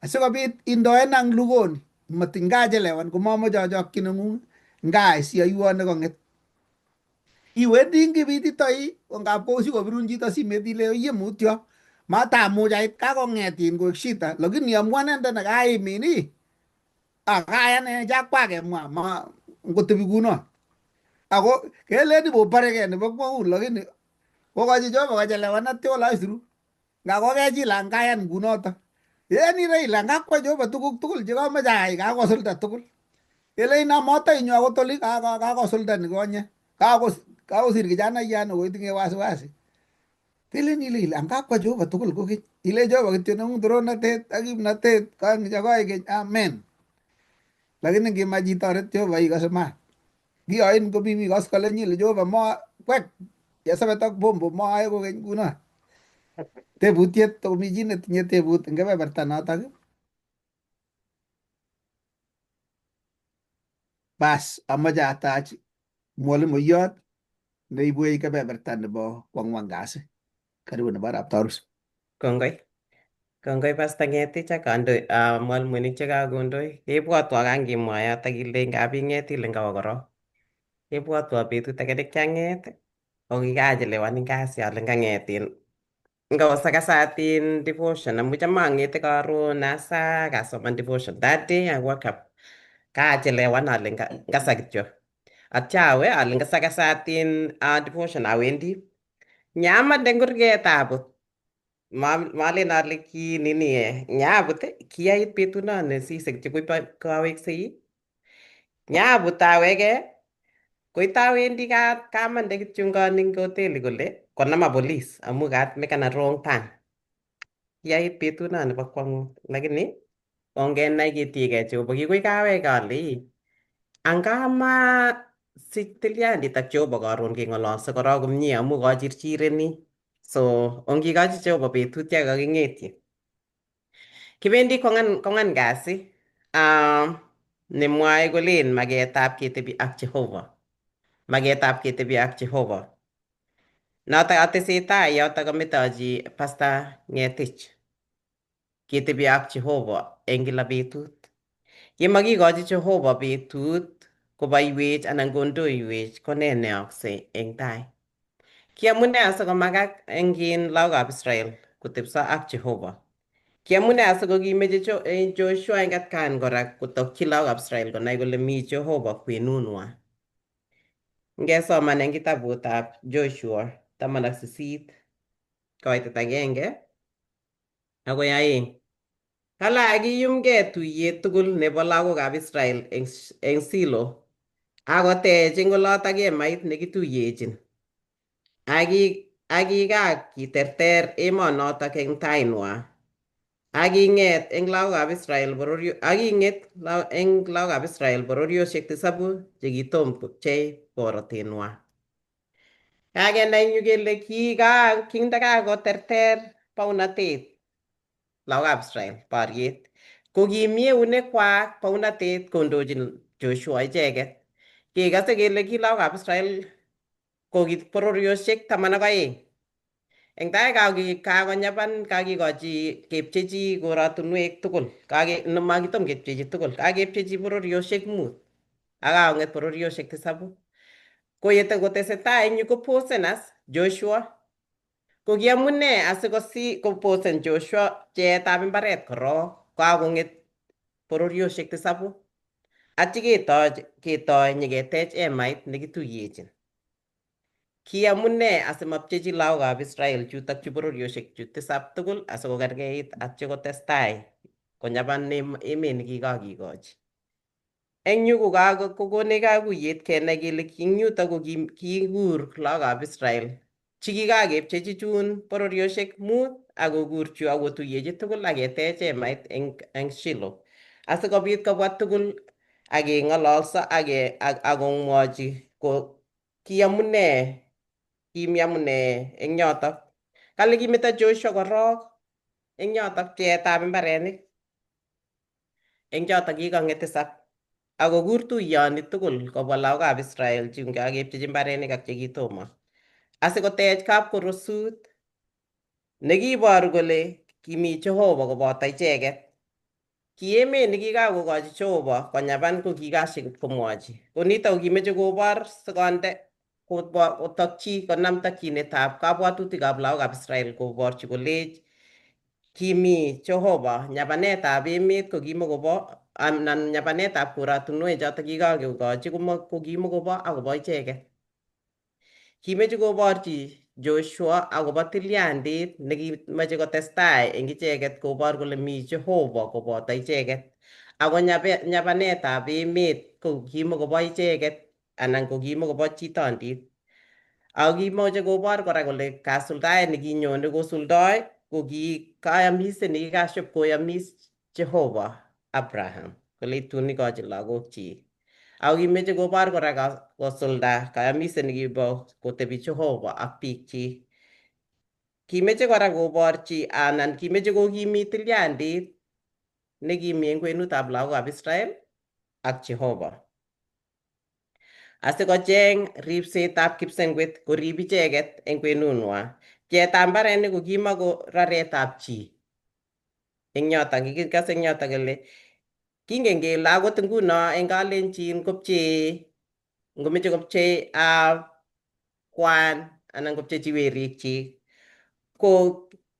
asikobit indoena ang lugoni matiny kachelewan komamoche achokchi neng'ung ngaai siyoiwo nekong'et. Iwendi ngibititoi ko ngap kosikobirun chito simet ile iye mutyo matamuch ait kakong'etin koek shida, lakini amwa nende nekaimin akayane chakwa kemwa ma ngotebi kuno ako kelen ibobaregei nebo kwong'ut, lakini kokochi Jehova kochelewan atya ole aisiru nga kokechila ngayan kunoto en ire ile ngakwa Jehova tuguk tugul chekamache ayai kakosulda tugul, kele inamotoinyu akot oli kakosulda nikonye, kakosir kijanaiyat nekoitinye wasiwasi, kelen ile ngakwa Jehova tugul kokeny, ile Jehova kityo neng'ung torornatet ak kimnatet koikeny amen. Lakini ngimach itoret Jehova ikose maat, kiyoin komimi koskolenyi ile Jehova mo kwek Chesabet ak Bombo moae kokeny kuno. Tebutiet komi chi netinye tebut eng kebeberta notok bas amache atach mwalimuiyot neibwech kebeberta nebo kwang'wan kasi. Karibu nebo arap Tarus. Kongoi. Kongoi Pastor Ng'etich ak mwalimuinik chekakondoi. Kebwotwo kangimwa yoto kile ngap ing'et ile ngawo korok. Kebwotwo betut age nekiang'et ako kikachelewan eng kasi ale ngang'etin ngawo sakasatin devotion amu cham ang'ete karon asa kasoman devotion. That day I woke up kachelewan ale ngasa kityo. Atya awe ale ngasakasatin devotion awendi. Nyamande eng kurget abut. Malen ale ki nini nyabut kiyait betuno nesise kityo kaweksei. Nyabut awege koitawendi kamande kityo eng hoteli kole konama police amu mekan a wrong turn. Kiyait betuno nebo kwang'ut lakini ongenai ketiegei Jehova kikoi kaweke ale angama sich tilyandit ak Jehova karon keng'ololse korok komie amu kachirchireni. So ongikochi Jehova betut ya kaking'etyi. Kibendi kong'an kasi nemwoe kolen maketab ketebi ak Jehova. Maketab ketebi ak Jehova. Notok atesetai yotok kametochi Pastor Ngetich ketebi ak Jehovah eng kila betut. Ye makikochi Jehovah betut koboiwech anan kondoiwech ko nee neyoksei eng tai. Kiamune asikomakak eng lagokab Israel kotepso ak Jehovah. Kiamune asikokimeche Joshua eng atkaan kora kotokyi lagokab Israel konai kole mi Jehovah kwenunwa. Ngesoman eng kitabutab Joshua 18 koitet 1 akoi 2. Kale kiyumgei tuyet tugul nebo lagokab Israel eng Silo akotech eng olotok emait nekituyechin. Akikakiterter emonotok eng tainwa. Aking'et eng lagokab Israel bororiosiek 7 chekitom kopchei borotenwa. Kakenai eng yu kele kindakakoterter baunatet lagokab Israel boriet, ko kimi eunekwak baunatet kondochin Joshua icheket. Kekase kele ki lagokab Israel ko ki bororiosiek 12. Eng tai kakikochi kepchechi korotinwek tugul. Makitom kepchechi tugul, kakepchechi bororiosiek 5 akakong'et bororiosiek 7. Ko yetekotesetai eng yu koposen as Joshua. Ko kiamune asikoposen Joshua pcheetab mbaret korok kakong'et bororiosiek 7 atya ketoi nyiketech emait nekituyechin. Kiamune asimapchechi lagokab Israel chutokchu bororiosiek 7 tugul asikokerkeit atya kotestai konyapan emet nekikakikochi. Eng yu kokonech kakuyet kenai kele eng yutok ko kikur lagokab Israel chikikakepchechi chun bororiosiek 5 akokur chu akotuyechi tugul aketech emait eng Shilo asikobit kobwa tugul akeng'ololso akomwochi kimi amune eng yotok. Kale kimeto Joshua korok eng yotok pcheetab mbarenik eng chotok kikong'et tisap akokur tuyoni tugul kobwa lagokab Israel chungakepchechi mbarenik ak chekitomo asikotech kapkorosut nekiboru kole kimi Jehovah koboto icheket. Ki emet nekikakokochi Jehovah konyapan ko kikashikomwochi. Ko nitok ko kimeche kobor sikonde kotokyi konam tokyinetab kabwatutikab lagokab Israel koborchi kolech kimi Jehovah. Nyapanetab emet ko kimakobo anan nyapanetab korotinwek chotok kikakekochi ko kimakobo akobo icheket. Kimeche koborchi Joshua akobo tilyandit nekimeche kotestai eng icheket kobor kole mi Jehovah koboto icheket. Ako nyapanetab emet ko kimakobo icheket anan ko kimakobo chitondit. Ako kimeche kobor kora kole kasuldaet nekinyone kosuldoi ko ki kayamiset nekikashipkoyamis Jehovah Abraham kole tun ikochi lagokchik. Ako kimeche kobor kora kosulda kayamiset nekibo kotebi Jehovah ak biikchik. Kimeche kora koborchi anan kimeche kokimit tilyandit nekimi eng kwenutab lagokab Israel ak Jehovah. Asikocheng ripsetab kipsengwet korib icheket eng kwenunwa. Pcheetab mbarenik ko kimako raretab chi. Eng yotok kikikase eng yotok kele kingen kele akot nguno eng Kalenjin kopchee ngomeche kopchee kwan anan kopchechi werikchik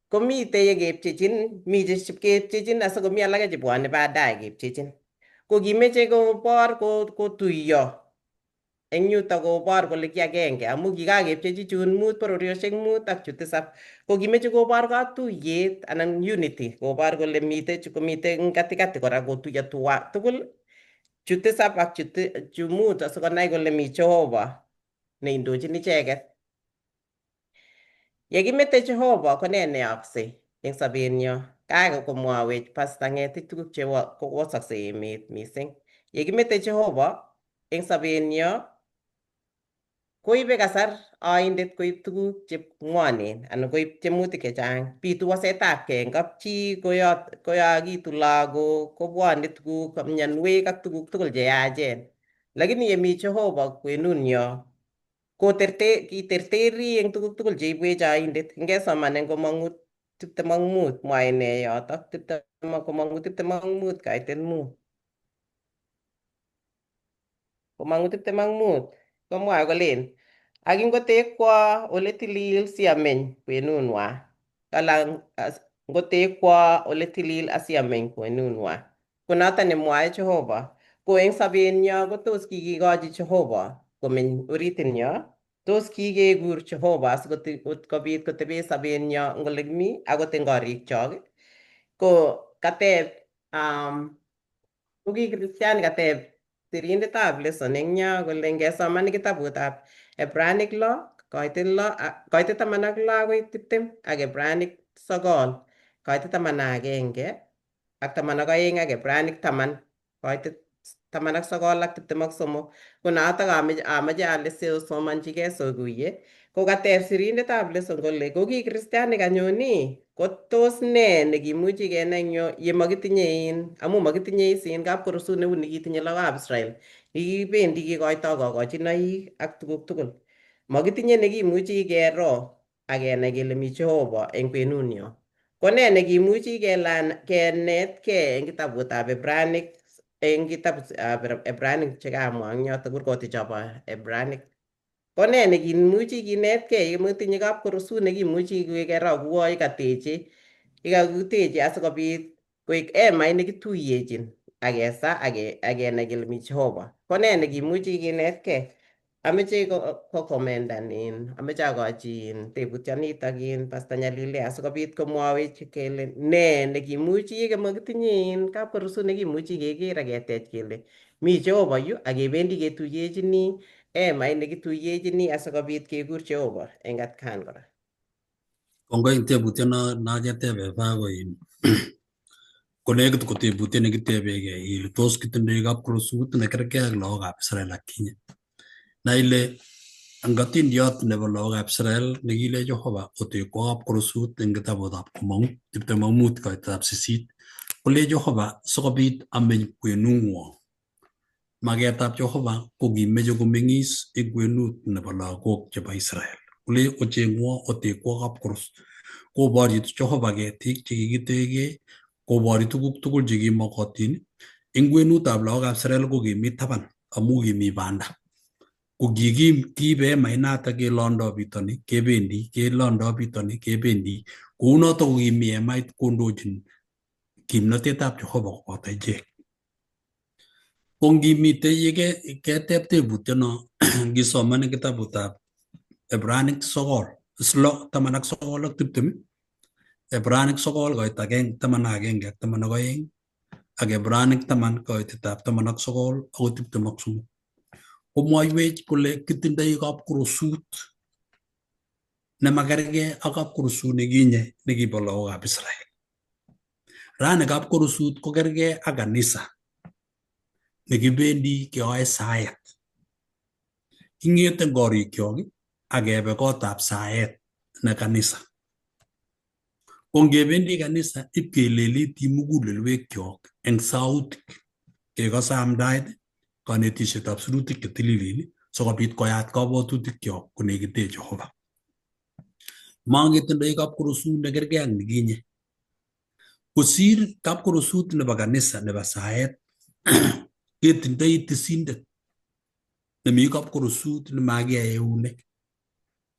komite yekepchechin, mi chepkepchechin asikomi alake chebwone baadaye kepchechin. Ko kimeche kobor kotuiyo eng yutok kobor kole ki agenge amu kikakepchechi chun 5 bororiosiek 5 ak chu 7. Ko kimeche kobor katuyet anan unity kobor kole komite eng katikati kora kotuiyo tugul chu 7 ak chu 5 asikonai kole mi Jehovah neindochin icheket. Yekimete Jehovah ko nee neyoksei eng sobenyo? Kakomwawech Pastor Ngetich tuguk chewosoksei emet mising. Yekimete Jehovah eng sobenyo koibe kasar oindet koib tuguk cheng'wonen anan koib tiemutik chechang. Bitu wasetabgei eng kapchi, koyokitu lagok, kobwone tuguk, mionwek ak tuguk tugul cheyachen. Lakini yemi Jehovah kwenunyo kiterteri eng tuguk tugul cheibwech oindet. Ngesoman eng komong'ut 25 mwae ine yotok, komong'u 25 kaitet 5. Komong'u 25 komwae kolen ak ngotekwa ole tilil siameny kwenunwa, alan ngotekwa ole tilil asiameny kwenunwa. Konoto nemwoe Jehova. Ko eng sobenyo ko tos kikikochi Jehova komeny oritinyo, tos kikekur Jehova asikobit kotebe sobenyo eng ole kimi akot eng korikchok. Ko kateb ko ki Christian kateb sirindetab lesson eng yo kole ngesoman kitabutab Ebraic 6 koitet 16 akoi 20 ak Ebraic 9 koitet 11 ak 12 ak Ebraic 10 koitet 19 ak 23. Ko notok amache ale sosomonchigei sokuye. Ko kateb sirindetab lesson kole ko ki Christianik anyoni ko tos ne nekimuchi kenai eng yo ye makitinye amu makitinye kapkorosut neu nekitinye lagokab Israel. Kikibendi kikoitoi kokochinoik ak tuguk tugul. Makitinye nekimuchi kero ak kenai kele mi Jehova eng kwenunyo. Ko ne nekimuchi kenetkei eng kitabutab Ebraic chekamwa eng yotok kurkotik chobo Ebraic. Ko ne nekimuchi kinetkei ye makitinye kapkorosut nekimuchi kero kuo yekakiteche asikobit koek emait nekituyechin akesa akenai kele mi Jehova. Ko ne nekimuchi kinetkei? Ameche kokomendan ameche akochi tebutionitok Pastor Nyalile asikobit komwawech kele ne nekimuchi yemakitinye kapkorosut nekimuchi keker aketech kele mi Jehova yu akebendi ketuyechini emait nekituyechini asikobit kekur Jehova eng atkan kora. Kongoi eng tebutiet no ketebe bakoin konekit ko tebutiet nekitebegei ile tos kitindoi kapkorosut nekergei ak lagokab Israel atkinye. Na ile ang atindiot nebo lagokab Israel nekile Jehova otekwo kapkorosut eng kitabutab Komong'u 25 koitab 8 kole Jehova sikobit ameny kwenung'wong. Maketab Jehova ko kimeche komeng'is eng kwenut nebo lagok chebo Israel. Kole ocheng'wo otekwo kapkorosut. Koborchi Jehova ketik chekikitekei, koborchi tuguk tugul chekimokotin. Eng kwenutab lagokab Israel ko kimi taban amu kimi banda. Ko kiibe emainotok kelondoi bitoni kebendi, kelondoi bitoni kebendi. Kounotok ko kimi emait kondochin kimnatetab Jehova koboto ichek. Ko ngimitei keteb tebutyono ngisoman eng kitabutab Ebraic 9 19 ak 20, Ebraic 9 koit 11 ak 12 ak Ebraic 10 koitetab 19 akoi 23. Komwoiwech kole kitindoi kapkorosut nemakergei ak kapkorosut nekinye nekibo lagokab Israel. Rani kapkorosut kokergei ak kanisa nekibendi keyoe saet. King'ete korikyok akebe kotab saet ne kanisa. Ko ngebendi kanisa ipkeleliti mugulelwekyok eng sautik kekose amdaet kanetisietab sirutik chetililen sikobit koyat kabwatutikyok konekite Jehova. Mangetindoi kapkorosut nekergei ak nekinye. Kosir kapkorosut nebo kanisa nebo saet ketindoi tisindet nemi kapkorosut nemakiyae eunek.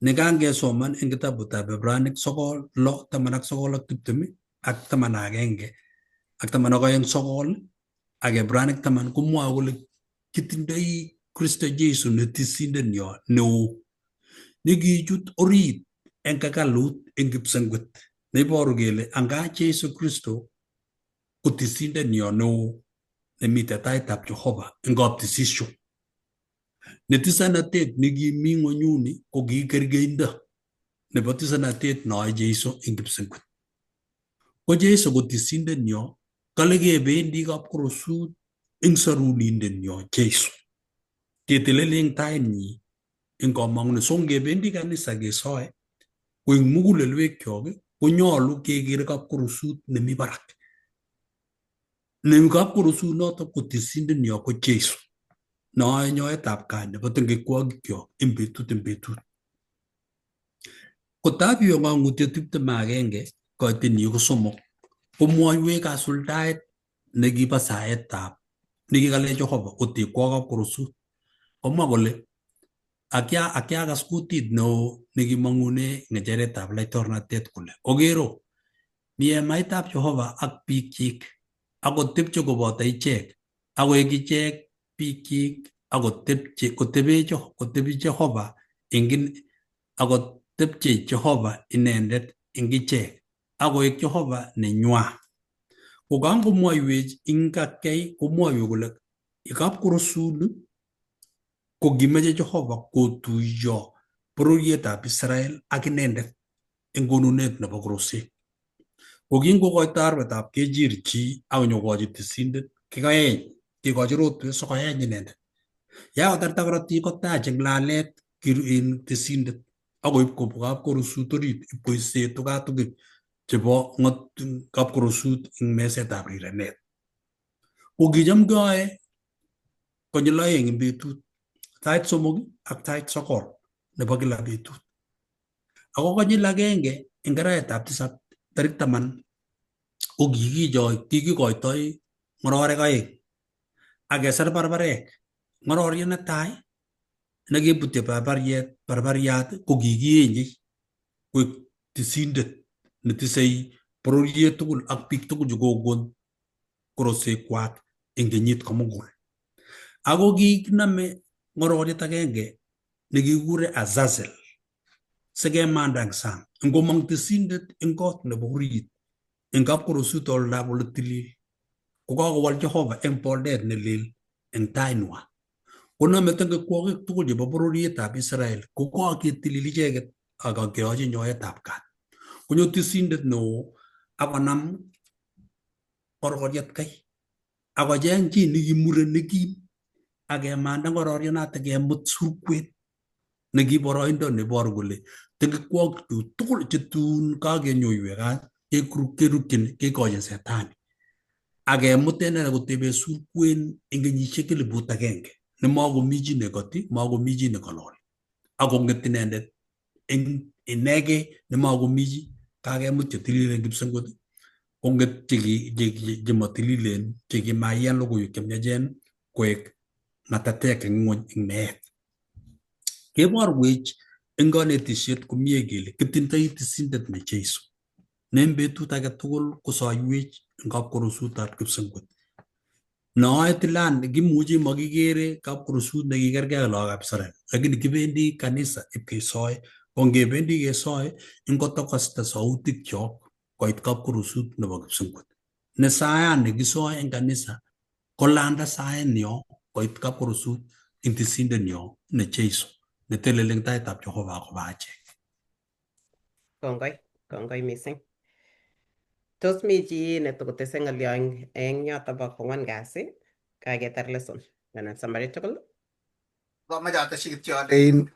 Nekangesoman eng kitabutab Ebraic 9 19 ak 20 ak 11 ak 12 ak Ebraic 10 komwoe kole kitindoi Kristo Jesu netisindenyo neo nekichut orit eng hekalut eng kipsengwet neiboru kele anga Jesu Kristo ko tisindenyo neo nemite taitab Jehova eng kaptisisio. Netisanatet nekimi ng'onyuni ko kikergeindo nebo tisanatet noe Jesu eng kipsengwet. Ko Jesu ko tisindenyo kale kebendi kapkorosut eng sorunindenyo Jesu. Keteleli eng tainyi eng komong'unet. So ngebendi kanisa kesoe ko eng mugulelwekyok konyolu keker kapkorosut nemi barak. Ne kapkorosut notok ko tisindenyo ko Jesu. noe nyoetab kat nebo tengekwogikyok en betut. Kotabiyo ng'ang'utiet 21 koitinyi ko somok komwoiwech kasuldaet nekibo saetab nekikale Jehova otekwo kapkorosut. Komwa kole akiakas kutit neo nekimong'une ng'echeretab laitornatet kole okero mi emaitab Jehova ak biikchik akotepche koboto ichek akoek ichek biikchik kotebi Jehova akotepche Jehova inendet eng ichek akoek Jehova nenywa. Kokangomwoiwech ingakei komwoiwech kole kapkorosut ko kimeche Jehova kotuiyo bororietab Israel ak inendet eng konunet nebo koroset. Kokingokoito arwetab kejirchi akonyokochi tisindet kikaech kekochi rotwet sikoeny inendet. Yakotarta korotik kotach eng lalet tisindet akoib kobwa kapkorosut orit ipkoiset tukatukik chebo kapkorosut eng mesetab rirenet. Kokicham keoe konyil oeng eng betut, sait 3 ak sait 9 nebo kila betut. Ako konyil agenge eng arawetab 7 tarik 10 ko kikikoitoi ng'ororek 2 akesir barbarek. Ng'ororiet netai nekebutye barbariat ko kikienyei koek tisindet netisei bororiet tugul ak biik tugul chekokon korosekwak eng kenyit komugul. Ako kikiname ng'ororiet agenge nekikikure Azazel sikemanda eng sang. Ngomong tisindet eng kot nebo orit eng kapkorosut oldab ole tilil kokakowal Jehova eng boldet nelel eng tainywa. Koname tengekwogik tugul chebo bororietab Israel kokaketilil icheket akakeyochi nyoetab kat. Konyo tisindet neo akonam ng'ororiet kai akocheng chi nekimuren nekim akemanda ng'ororionoto kemut surkwet nekiboroindo neboru kole tengekwogik tugul chetun kakenyoiwek kat kerukyin kekochin setani akemut inendet kotebe surkwen eng kenyisiek 1,000 nemakomi chi nekoti, makomi chi nekololi akong'et inendet eng inegei nemakomi chi. Kakemut chetililen kipsengwet kong'et chematililen chekimaiyan logoiwek chemiachen koek ng'atatek eng ng'ony eng meet. Keborwech eng kanetisiet komie kele kitindoi tisindet ne Jeiso ne eng betut age tugul kosoiwech eng kapkorosutab kipsengwet. Noe tilani kimuchi makikere kapkorosut nekikergei ak lagokab Israel lakini kibendi kanisa ipkesoe. Kongebendi kesoe ingotokoste sautikyok koit kapkorosut nebo kipsengwet. Ne sayan nekisoe eng kanisa kolanda saenyo koit kapkorosut eng tisindenyo ne Jeiso neteleli eng taitab Jehova akobo achek. Kongoi mising. Tos mi chi netokotese ng'olyo eng yoto bo kwang'wan kasi? Kaketar lesson anan summary tugul? Komache ateshi kityo alein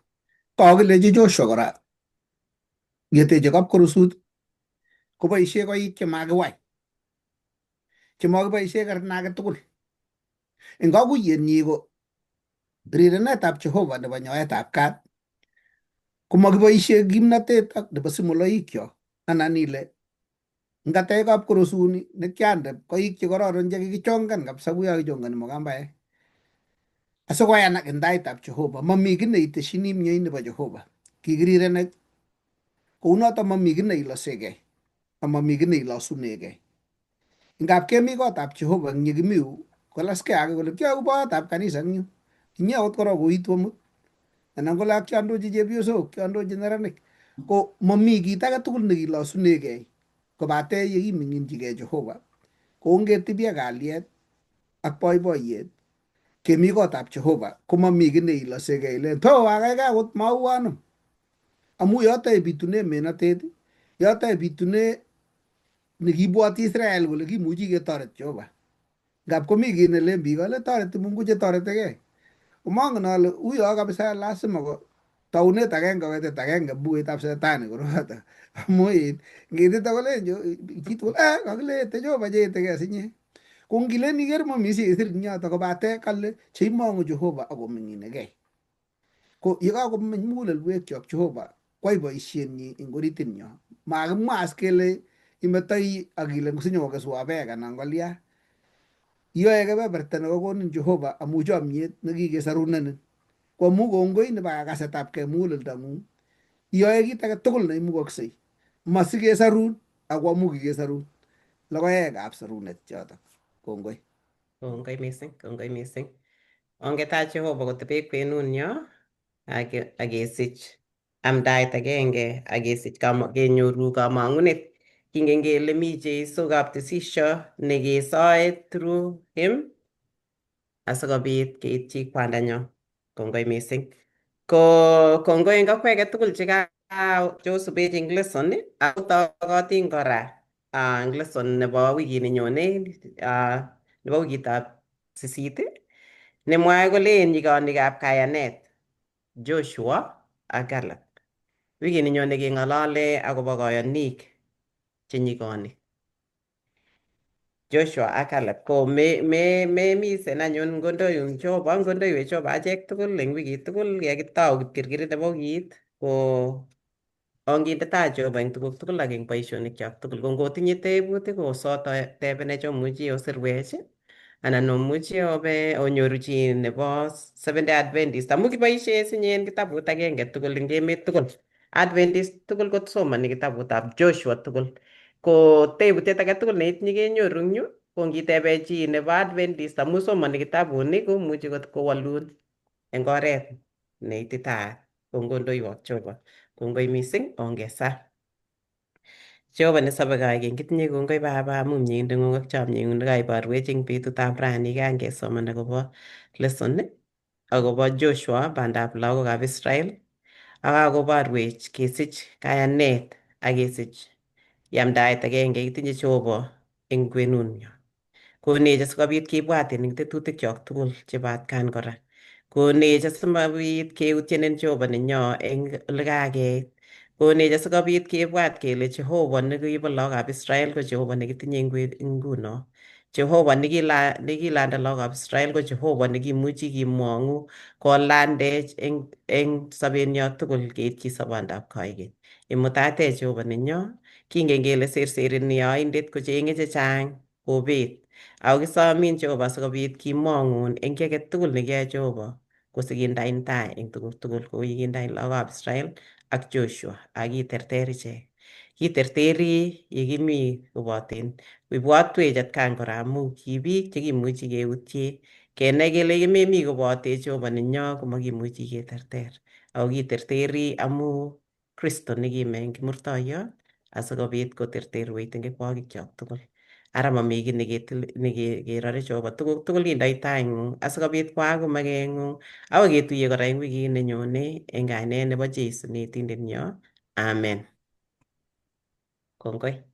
kakilechi Joshua kora ngeteche kapkorosut koboisie koik chemakiwai chemakiboisie karna age tugul. Eng kakuyenyi ko rirenetab Jehova nebo nyoetab kat komakiboisie kimnatet ak nebo simoloikyok anan ile ngatech kapkorosuni nekiande koik chekororon chekikichongan kabisa kuyo kichongani mokambaek asikoyanak eng taitab Jehova. Mami ki neiteshini miei nebo Jehova. Kikirirenech kounoto mami ki neilosegei amami ki neilosunegei. Ngap kemi kotab Jehova eng yekimiu kolaskei age kole kioku boyotab kanisa eng yu. Inye akot korok koitu amut anan kole ak kiandochi chepyosok, kiandochi neranik. Ko mami kit age tugul nekilosunegei kobate yekiming'injigei Jehova koongetibye kalyet ak boiboiyet kemi kotab Jehova komami ki neilosegei ilen to akaikai akot mauano. Amu yoto ebitune menotet, yoto ebitune nekibwoti Israel kole kimuchi ketoret Jehova. Ngap komi kit nelen biik ale toreti Mungu chetoretigei. Komangen ale uyo kabisa lazima ko taunet agenge wetet agenge bukuitab setani koroto. Amu ngetito kolen chitugul kakilete Jehova cheetegei sinye. ko ngilen iker momi seset eng yoto kobate kale cheimong'u Jehova akominginegei. Ko yekakomeny mugulelwekyok Jehova kwai boisienyi eng oritinyo, makimwa as kele imetoi akile sinyokeswa beek anan kolya. Iyoe kebeberta nekakonin Jehova amu chomyet nekikesarunenin, ko amu kongoi nebo kakasetabgei muguleldong'ung, iyoe kit age tugul neimukoksei, masikesarun ako amu kikesarun. Logoekab sarunet choto. Kongoi. Kongoi mising, kongoi mising. Ongetach Jehova kotebe kwenunyo akesich amdaet agenge akesich kenyoru kamang'unet. Kingen kele mi Jeiso kaptesisyo nekesoe through him asikobit keitchi kwandanyo. Kongoi mising. Ko kongoi eng akweke tugul chekachosubech eng lesson ako tokotin kora eng lesson nebo wikit nenyone nebo wikitab 8 nemwae kole nyikonikab kayanet Joshua ak Caleb. Wikit nenyone keng'olole akobo kayonik chenyikonik. Joshua ak Caleb ko memisen anyun ngondoiwech Jehova achek tugul eng wikit tugul yekitou kipkirkirit nebo wikit ko onginde tai Jehova eng tuguk tugul ak eng boisionikyok tugul. Ko ngotinye tebutik osot tebenech omuchi osirwech anan omuchi obe onyoru chi nebo Seventh-day Adventist amu kiboisie sinye en kitabut agenge tugul eng emet tugul. Adventist tugul kosomani kitabutab Joshua tugul. Ko tebutiet age tugul neitinye kenyoru eng yu ko ngitebe chi nebo Adventist amu somani kitabuni komuchi kowolun eng oret neititaat. Kongondoiwok Jehova. Kongoi mising ongesa. Jehova nesobe kaikeny kitinye kongoi Baba amu miendeng'ung ak chomyeng'ung nekaiborwech eng betutab rani kangesoman akobo lesson akobo Joshua bandab lagokab Israel ak kakoborwech kesich kayanet ak kesich yamdaet agenge itinye Jehova eng kwenunyo. Konech asikobit kibwatin eng tetutikyok tugul chebo atkan kora. Konech asimabit keutienin Jehova nenyo eng olekakeit. Konech asikobit kebwat kele Jehova nekibo lagokab Israel ko Jehova nekitinye nguno. Jehova nekilanda lagokab Israel ko Jehova nekimuchi kimong'u kolandech eng sobenyo tugul keitchi sobondab koigeny. Imutatech Jehova nenyo, kingen kele serserini yoindet kocheng'e chechang kobet. Ako kisomin Jehova asikobit kimong'un eng kiy age tugul nekiyoe Jehova kosikindain tai eng tuguk tugul kou yekindain lagokab Israel ak Joshua ak kiterter ichek. Kiterteri yekimi koboten ibwotwech atkan kora amu ki biik chekimuchi keutye kenai kele yememi kobote Jehova nenyo komakimuchi keterter. Ako kiterteri amu Kristo nekime eng kimurtoiyot asikobit koterterwech eng kirwogikyok tugul. Ara mami kiy nekerore Jehova, tuguk tugul kindoi taing'ung asikobit kwaak makeng'ung akoi ketuiye kora eng wikit nenyone eng kainet nebo Jeiso netindenyo. Amen. Kongoi.